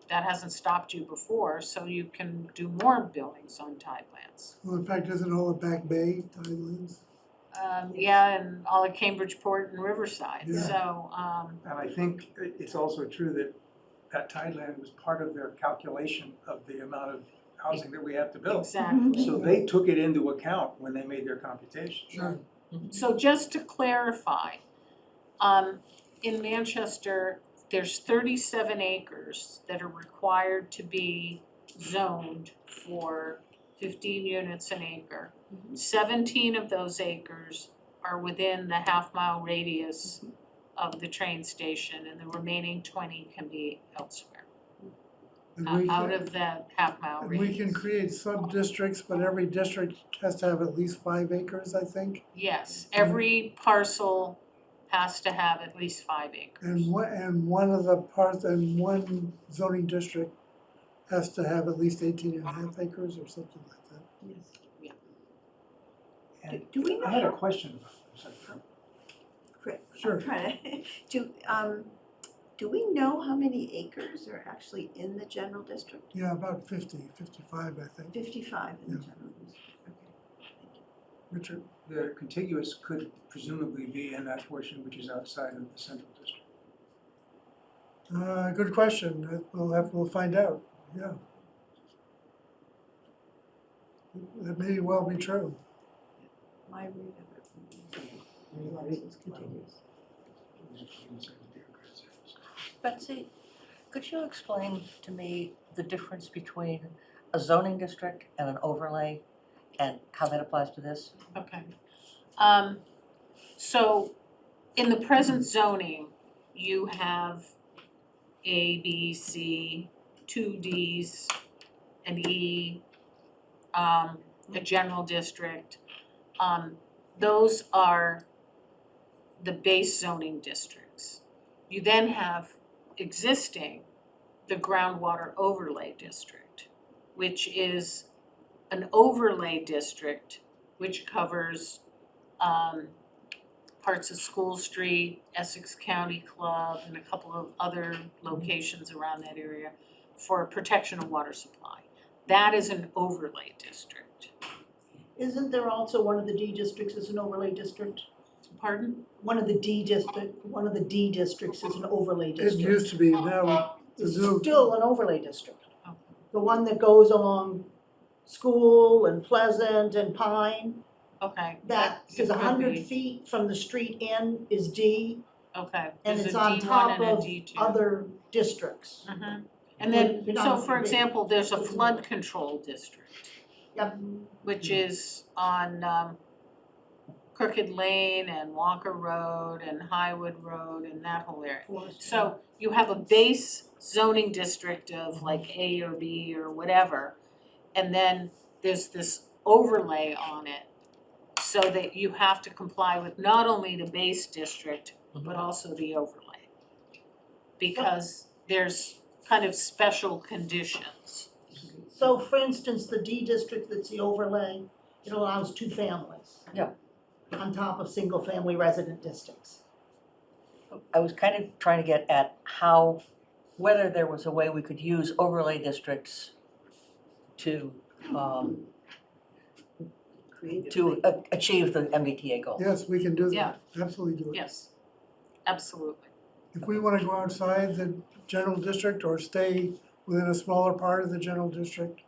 that hasn't stopped you before, so you can do more buildings on tidelands. Well, in fact, isn't all of Back Bay tidelands? Yeah, and all of Cambridgeport and Riverside, Yeah. so, And I think it's also true that that tideland was part of their calculation of the amount of housing that we have to build. exactly. So they took it into account when they made their computations. Sure. So just to clarify, in Manchester, there's 37 acres that are required to be zoned for 15 units an acre. 17 of those acres are within the half-mile radius of the train station, and the remaining 20 can be elsewhere, And we out can, of the half-mile and radius. we can create sub-districts, but every district has to have at least 5 acres, I think. Yes, every parcel has to have at least 5 acres. And one of the parts, and one zoning district has to have at least 18.5 acres or something like that. And Do we I had a question about this. Sure. Do we know how many acres are actually in the general district? Yeah, about 50, 55, I think. 55 in the Yeah. general district, okay. Thank you. Richard? The contiguous could presumably be in that portion which is outside of the central district. Good question. We'll find out, yeah. That may well be true. My read of it realizes it's contiguous. Betsy, could you explain to me the difference between a zoning district and an overlay and how that applies to this? Okay. So in the present zoning, you have A, B, C, 2 Ds, an E, a general district. Those are the base zoning districts. You then have existing the groundwater overlay district, which is an overlay district which covers parts of School Street, Essex County Club, and a couple of other locations around that area for protection of water supply. That is an overlay district. Isn't there also one of the D districts is an overlay district? Pardon? One of the D districts is an overlay It district. used to be, now It's the new, still an overlay district. Okay. The one that goes along School and Pleasant and Pine, Okay. that it says could 100 be. feet from the street end is D, Okay. and There's it's a on D1 top and a of D2. other districts. Mhm. And then, But so not for big. example, there's a flood control district. Yep. Which is on Crooked Lane and Walker Road and Highwood Road and that whole area. So you have a base zoning district of like A or B or whatever, and then there's this overlay on it so that you have to comply with not only the base district, but also the overlay. Because there's kind of special conditions. So for instance, the D district that's the overlay, it allows 2 families. Yeah. On top of single-family resident districts. I was kind of trying to get at whether there was a way we could use overlay districts to achieve the MBTA goal. yes, we can do Yeah. that, absolutely do it. Yes, absolutely. If we wanna go outside the general district or stay within a smaller part of the general district,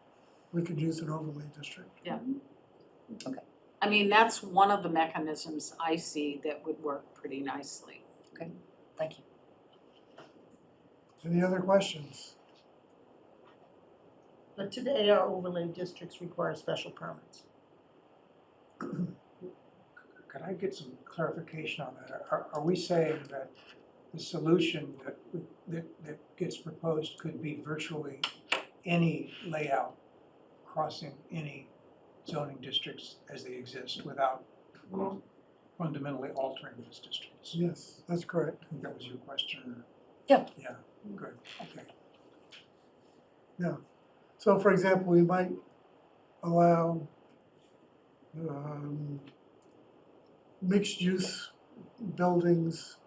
we could use an overlay district. I mean, that's one of the mechanisms I see that would work pretty nicely. Thank you. Any other questions? But today our overlay districts require special permits. Could I get some clarification on that? Are we saying that the solution that gets proposed could be virtually any layout crossing any zoning districts as they exist without fundamentally altering those districts? Yes, that's correct. I think that was your question. Yeah. Yeah, good, okay. So for example, we might allow mixed-use buildings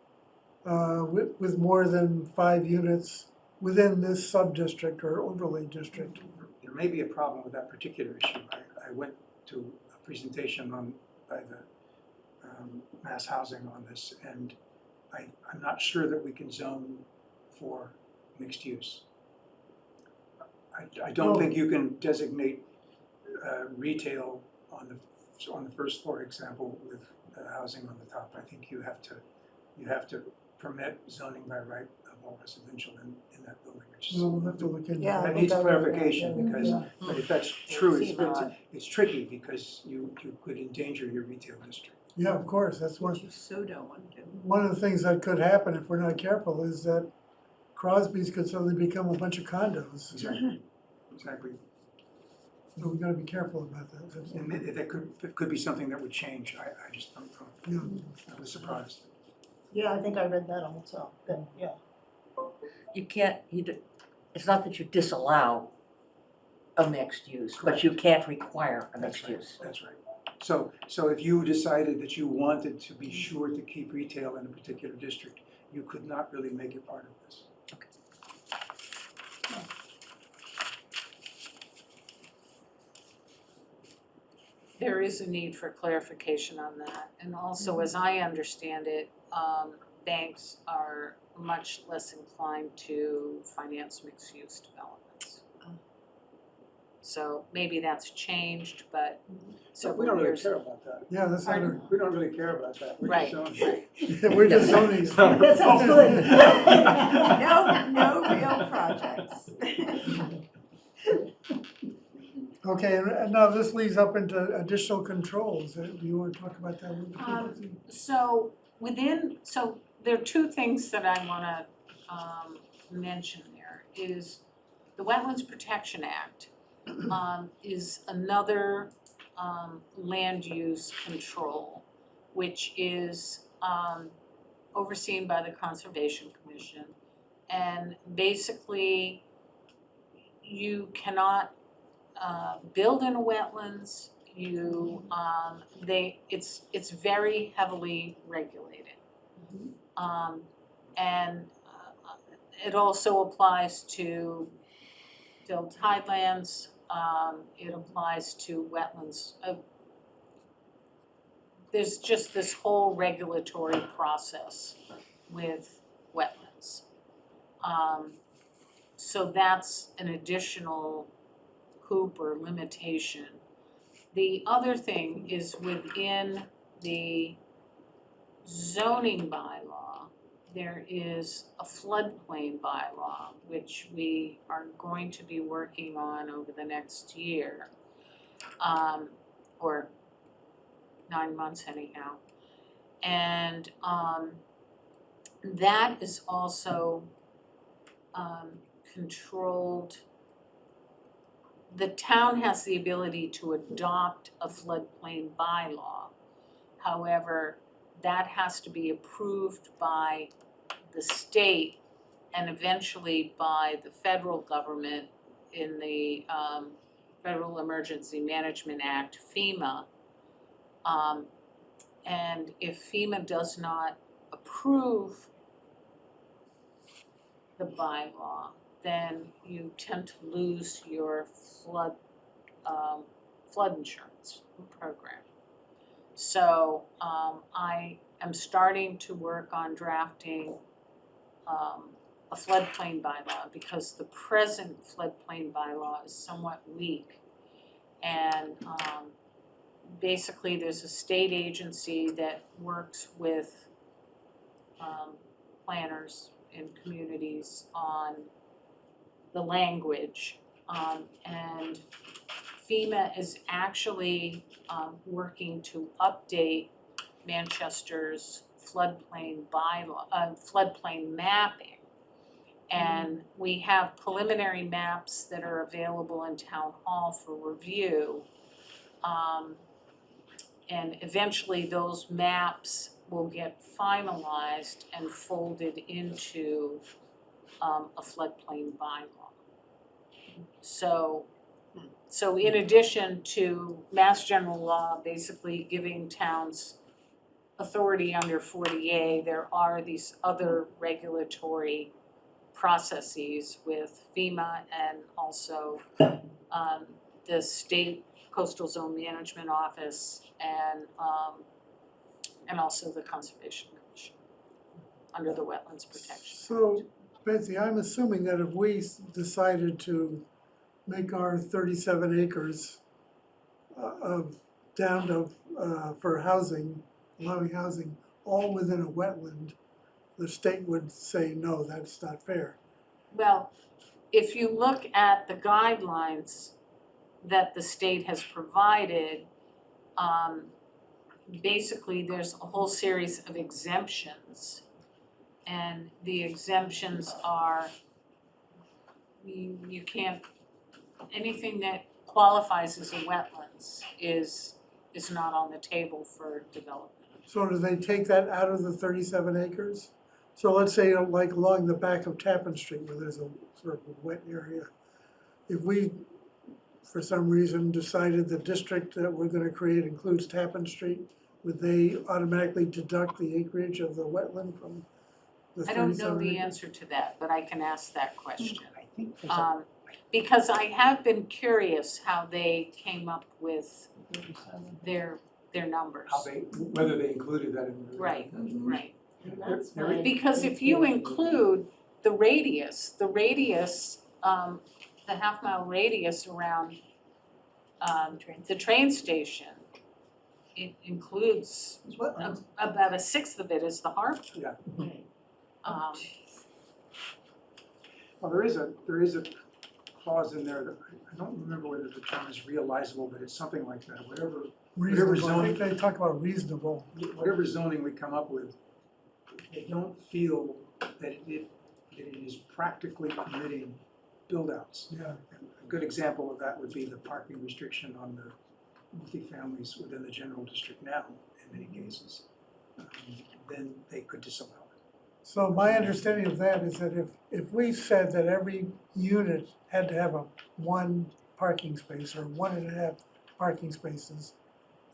with more than 5 units within this sub-district or overlay district. There may be a problem with that particular issue. I went to a presentation by the Mass Housing on this, and I'm not sure that we can zone for mixed use. I don't think you can designate retail on the first floor example with housing on the top. I think you have to permit zoning by right of all residential in that building, which is. We'll have to look into Yeah. that. That needs clarification, because, Yeah. but if that's true, FEMA. it's tricky, because you could endanger your retail district. Yeah, of course, that's one. Which you so don't want to do. One of the things that could happen if we're not careful is that Crosby's could suddenly become a bunch of condos. Exactly. So we gotta be careful about that. And it could be something that would change. I just don't know. Yeah. I was surprised. Yeah, I think I read that also, then, yeah. You can't, it's not that you disallow a mixed use, but you can't require a mixed use. That's right. So if you decided that you wanted to be sure to keep retail in a particular district, you could not really make it part of this. There is a need for clarification on that, and also, as I understand it, banks are much less inclined to finance mixed-use developments. So maybe that's changed, but So we don't really years. care about that. Yeah, that's not, Pardon? We don't really care about that. We're Right, just zoning. right. we're just zoning. That sounds good. No real projects. Okay, and now this leads up into additional controls. Do you want to talk about that one? So there are two things that I wanna mention there, is the Wetlands Protection Act is another land use control, which is overseen by the Conservation Commission. And basically, you cannot build in a wetlands, it's very heavily regulated. And it also applies to filled tidelands, it applies to wetlands. There's just this whole regulatory process with wetlands. So that's an additional hoop or limitation. The other thing is within the zoning bylaw, there is a floodplain bylaw, which we are going to be working on over the next year, or 9 months anyhow. And that is also controlled. The town has the ability to adopt a floodplain bylaw. However, that has to be approved by the state and eventually by the federal government in the Federal Emergency Management Act, FEMA. And if FEMA does not approve the bylaw, then you tend to lose your flood insurance program. So I am starting to work on drafting a floodplain bylaw, because the present floodplain bylaw is somewhat weak. And basically there's a state agency that works with planners in communities on the language, and FEMA is actually working to update Manchester's floodplain bylaw, floodplain mapping. And we have preliminary maps that are available in town hall for review. And eventually those maps will get finalized and folded into a floodplain bylaw. So in addition to Mass General Law basically giving towns authority under 40A, there are these other regulatory processes with FEMA and also the State Coastal Zone Management Office and also the Conservation Commission under the Wetlands Protection. So, Betsy, I'm assuming that if we decided to make our 37 acres of down to, for housing, allowing housing, all within a wetland, the state would say, no, that's not fair. Well, if you look at the guidelines that the state has provided, basically there's a whole series of exemptions. And the exemptions are, you can't, anything that qualifies as a wetlands is not on the table for development. So do they take that out of the 37 acres? So let's say like along the back of Tappan Street where there's a sort of a wet area. If we, for some reason, decided the district that we're gonna create includes Tappan Street, would they automatically deduct the acreage of the wetland from the 37 I don't know the acres? answer to that, but I can ask that question. I think there's a Because I have been curious how they came up with their numbers. how they, whether they included that in the. Right, right. And that's There- why. Because if you include the radius, the half-mile radius around the train station, it includes It's wetlands. about a sixth of it is the harbor. Yeah. Right. Well, there is a clause in there that, I don't remember whether the term is realizable, but it's something like that, whatever Reasonable, I think zone- they talk about reasonable. whatever zoning we come up with, if they don't feel that it is practically permitting build-outs. Yeah. A good example of that would be the parking restriction on the multifamilies within the general district now, in many cases. Then they could disallow it. So my understanding of that is that if we said that every unit had to have one parking space or 1.5 parking spaces,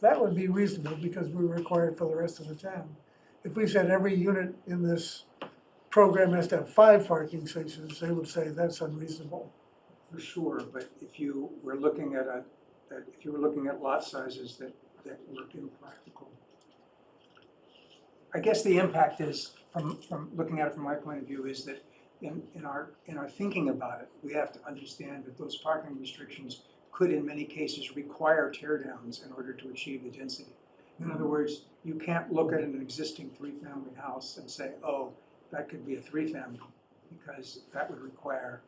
that would be reasonable because we require it for the rest of the town. If we said every unit in this program has to have 5 parking spaces, they would say that's unreasonable. For sure, but if you were looking at if you were looking at lot sizes that were impractical, I guess the impact is, from looking at it from my point of view, is that in our thinking about it, we have to understand that those parking restrictions could in many cases require tear downs in order to achieve the density. In other words, you can't look at an existing 3-family house and say, oh, that could be a 3-family, because that would require,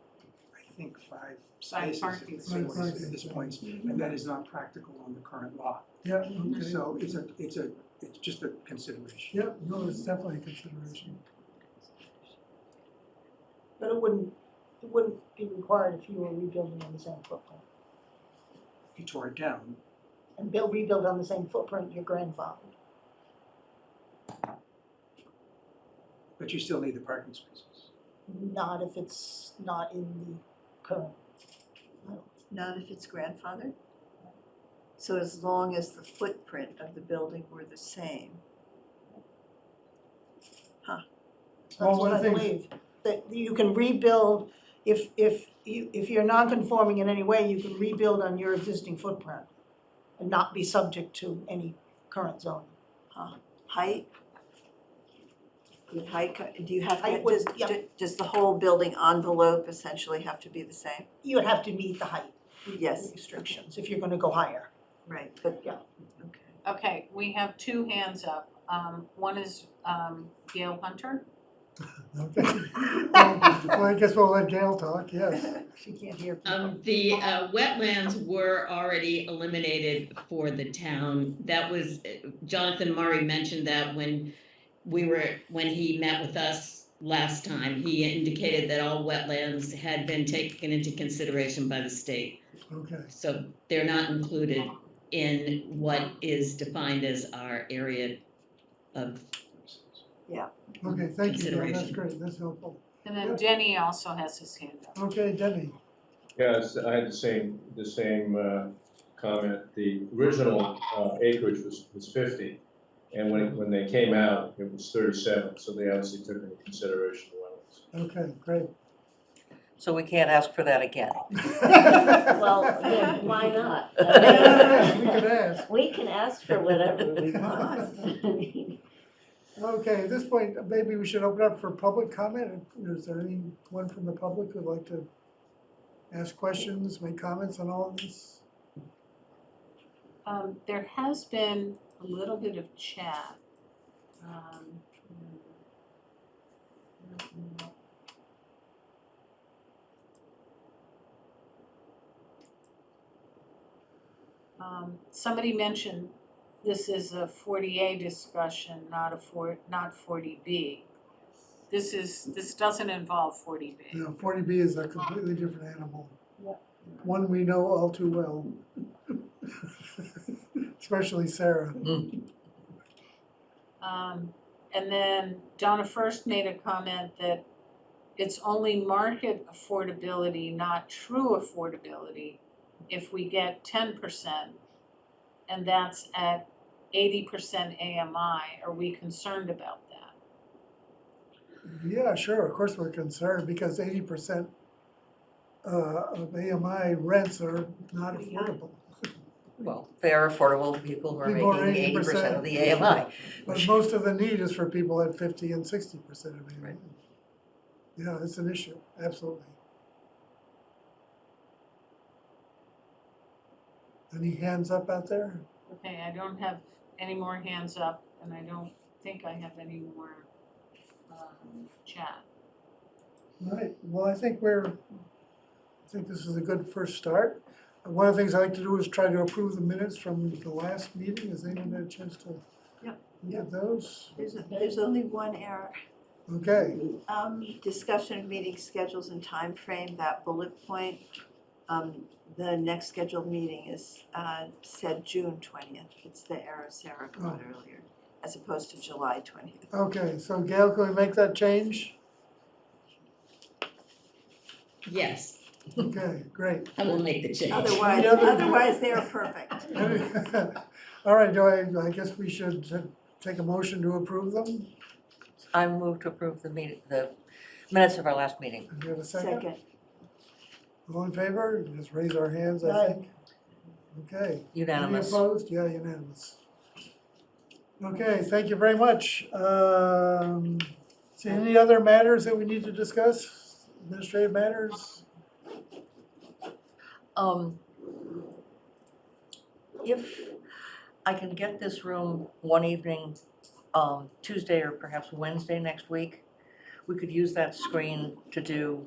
I think, 5 spaces parking at spaces. this point, and that is not practical on the current law. Yeah, okay. So it's just a consideration. Yeah, no, it's definitely a consideration. But it wouldn't be required if you were rebuilding on the same footprint. If you tore it down, And rebuild on the same footprint, your grandfather. but you still need the parking spaces. Not if it's not in the current. Not if it's grandfathered? So as long as the footprint of the building were the same. That's Well, what I one thing- believe, that you can rebuild, if you're non-conforming in any way, you can rebuild on your existing footprint and not be subject to any current zoning. Height? Would height, do you have, Height would- does the whole building envelope essentially have to be the same? You would have to meet the height Yes, restrictions if you're gonna go higher. right, but, Yeah. okay. Okay, we have 2 hands up. One is Gail Hunter. Okay. Well, I guess we'll let Gail talk, yes. She can't hear people. The wetlands were already eliminated for the town. That was, Jonathan Murray mentioned that when he met with us last time. He indicated that all wetlands had been taken into consideration by the state. Okay, So they're not included in what is defined as our area of, okay, thank you, Gail, that's Consideration. great, that's helpful. And then Denny also has his hand up. Okay, Denny, Yes, I had the same comment. The original acreage was 50, and when they came out, it was 37, so they obviously took into consideration the wetlands. Okay, great. So we can't ask for that again. Well, then why not? Yeah, we could ask. We can ask for whatever we want. I mean, Okay, at this point, maybe we should open up for public comment. Is there anyone from the public who'd like to ask questions, make comments on all of this? There has been a little bit of chat. Somebody mentioned this is a 40A discussion, not 40B. This doesn't involve 40B. You know, 40B is a completely different animal. Yeah. One we know all too well. Especially Sarah. And then Donna first made a comment that it's only market affordability, not true affordability, if we get 10%, and that's at 80% AMI. Are we concerned about that? Yeah, sure, of course we're concerned because 80% of AMI rents are not affordable. Well, they are affordable to people who are People are making 80% of the AMI. But most of the need is for people at 50 and 60% of AMI. Right. Yeah, it's an issue, absolutely. Any hands up out there? Okay, I don't have any more hands up, and I don't think I have any more chat. All right, well, I think this is a good first start. One of the things I like to do is try to approve the minutes from the last meeting. Has anyone had a chance to look at those? There's only one error. Okay, Discussion of meeting schedules and time frame. That bullet point. The next scheduled meeting is said June 20th. It's the error Sarah caught earlier, as opposed to July 20th. okay, so Gail, can we make that change? Yes, Okay, great. I will make the change. Otherwise they are perfect. All right, I guess we should take a motion to approve them. I move to approve the minutes of our last meeting. Do you have a second? Second. All in favor? Just raise our hands, I think. Okay. Unanimous. Any opposed? Yeah, unanimous. Okay, thank you very much. See, any other matters that we need to discuss? Administrative matters? If I can get this room one evening, Tuesday or perhaps Wednesday next week, we could use that screen to do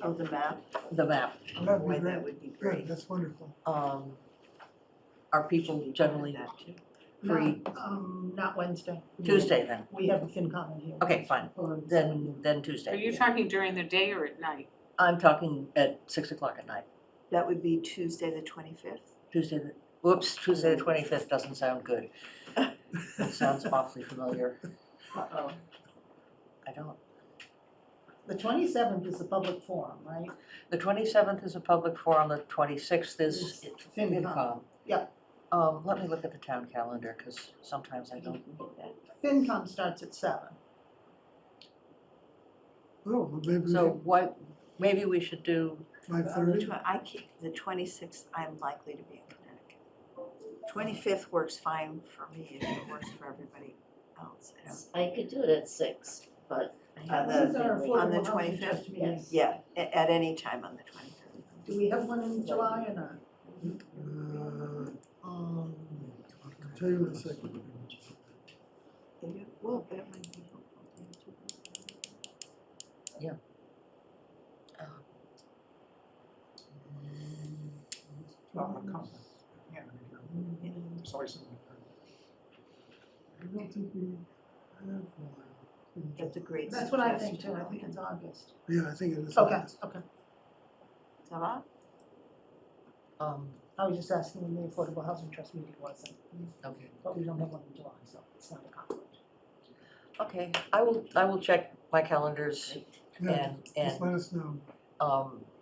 Oh, the map. the map. That'd be Boy, great. that would be Good, great. that's wonderful. Are people generally That too. free Not Wednesday. Tuesday then? We have a FinCom in here. Okay, fine, Or then Are Tuesday. you talking during the day or at night? I'm talking at 6 o'clock at night. That would be Tuesday, the 25th. Tuesday the 25th doesn't sound good. It sounds awfully familiar. Uh-oh. I don't. The 27th is a public forum, right? The 27th is a public forum, the 26th is It's FinCom. FinCom. Yep. Let me look at the town calendar, because sometimes I don't. FinCom starts at 7. Oh, well, maybe So maybe we should do, 5:30? The 26th, I'm likely to be in Connecticut. 25th works fine for me if it works for everybody else. I could do it at 6, but I have On This is our something on the affordable housing 25th? trust meeting. Yes. Yeah, at any time on the 25th. Do we have one in July or not? I'll tell you in a second. Well, that might be helpful. Yeah, there's always something. I don't think we have one. That's a great That's what I think suggestion. too. I think it's August. Yeah, I think it is. Okay, okay. Ça va? I was just asking when the Affordable Housing Trust meeting was, okay. but we don't have one in July, so it's not a conflict. Okay, I will check my calendars Yeah, and just let us know.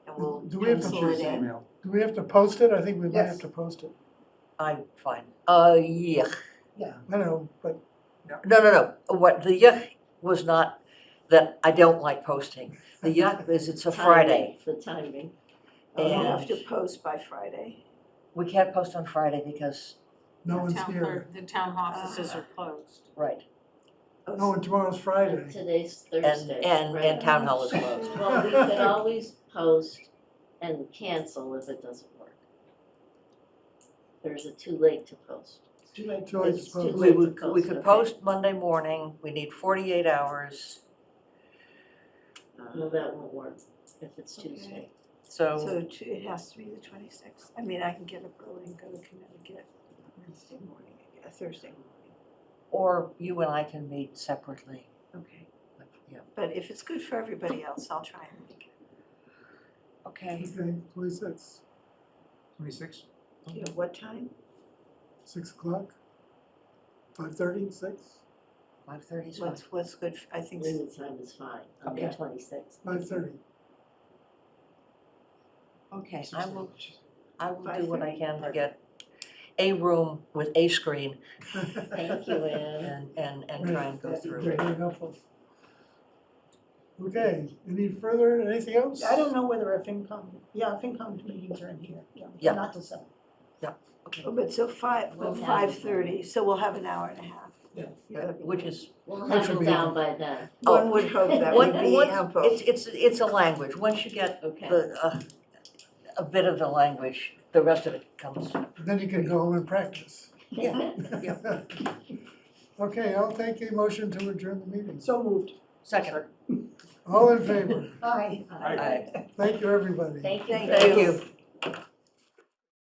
and we'll Do we have to pencil it Choose in. email. Do we have to post it? I think we might Yes. have to post it. I'm fine. Yeah. I know, but No. What, the yuck was not that I don't like posting. The yuck is it's a Friday. The timing. We have And to post by Friday. we can't post on Friday because, no one's Town here. clerk, the town offices are closed. right, No, and tomorrow's Friday. Today's and, Thursday, and right? town hall is closed. Well, we could always post and cancel if it doesn't work. Or is it too late to post? Too late to It's too post. We late. would, we Post, could okay. post Monday morning, we need 48 hours, Well, that won't work if it's Okay. Tuesday. so, So it has to be the 26th. I mean, I can get up early and go to Connecticut Wednesday morning, I guess, Thursday morning. or you and I can meet separately. Okay. Yeah, But if it's good for everybody else, I'll try and make it. okay. Okay, 26, 26? You know, what time? 6 o'clock, 5:30, 6, 5:30 is fine. What's good, I think, Winter time is fine, on the Okay. 26th. 5:30. Okay, I will do 5:30. what I can to get a room with a screen Thank you, Ann. and try and go That'd be through. very helpful. Okay, any further, anything else? I don't know whether FinCom meetings are in here, Yeah. not till 7. oh, but so We'll have it. 5:30, so we'll have an hour and a half. Yeah. Which is, We'll That have should it be down able- by then. One would hope that would be ample. it's a language, once you get Okay. a bit of the language, the rest of it comes. Then you can go home and practice. Yeah. Okay, I'll take a motion to adjourn the meeting. So moved. Second. All in favor? Aye. Aye. Thank you, everybody. Thank you. Thank Chris. Thank you.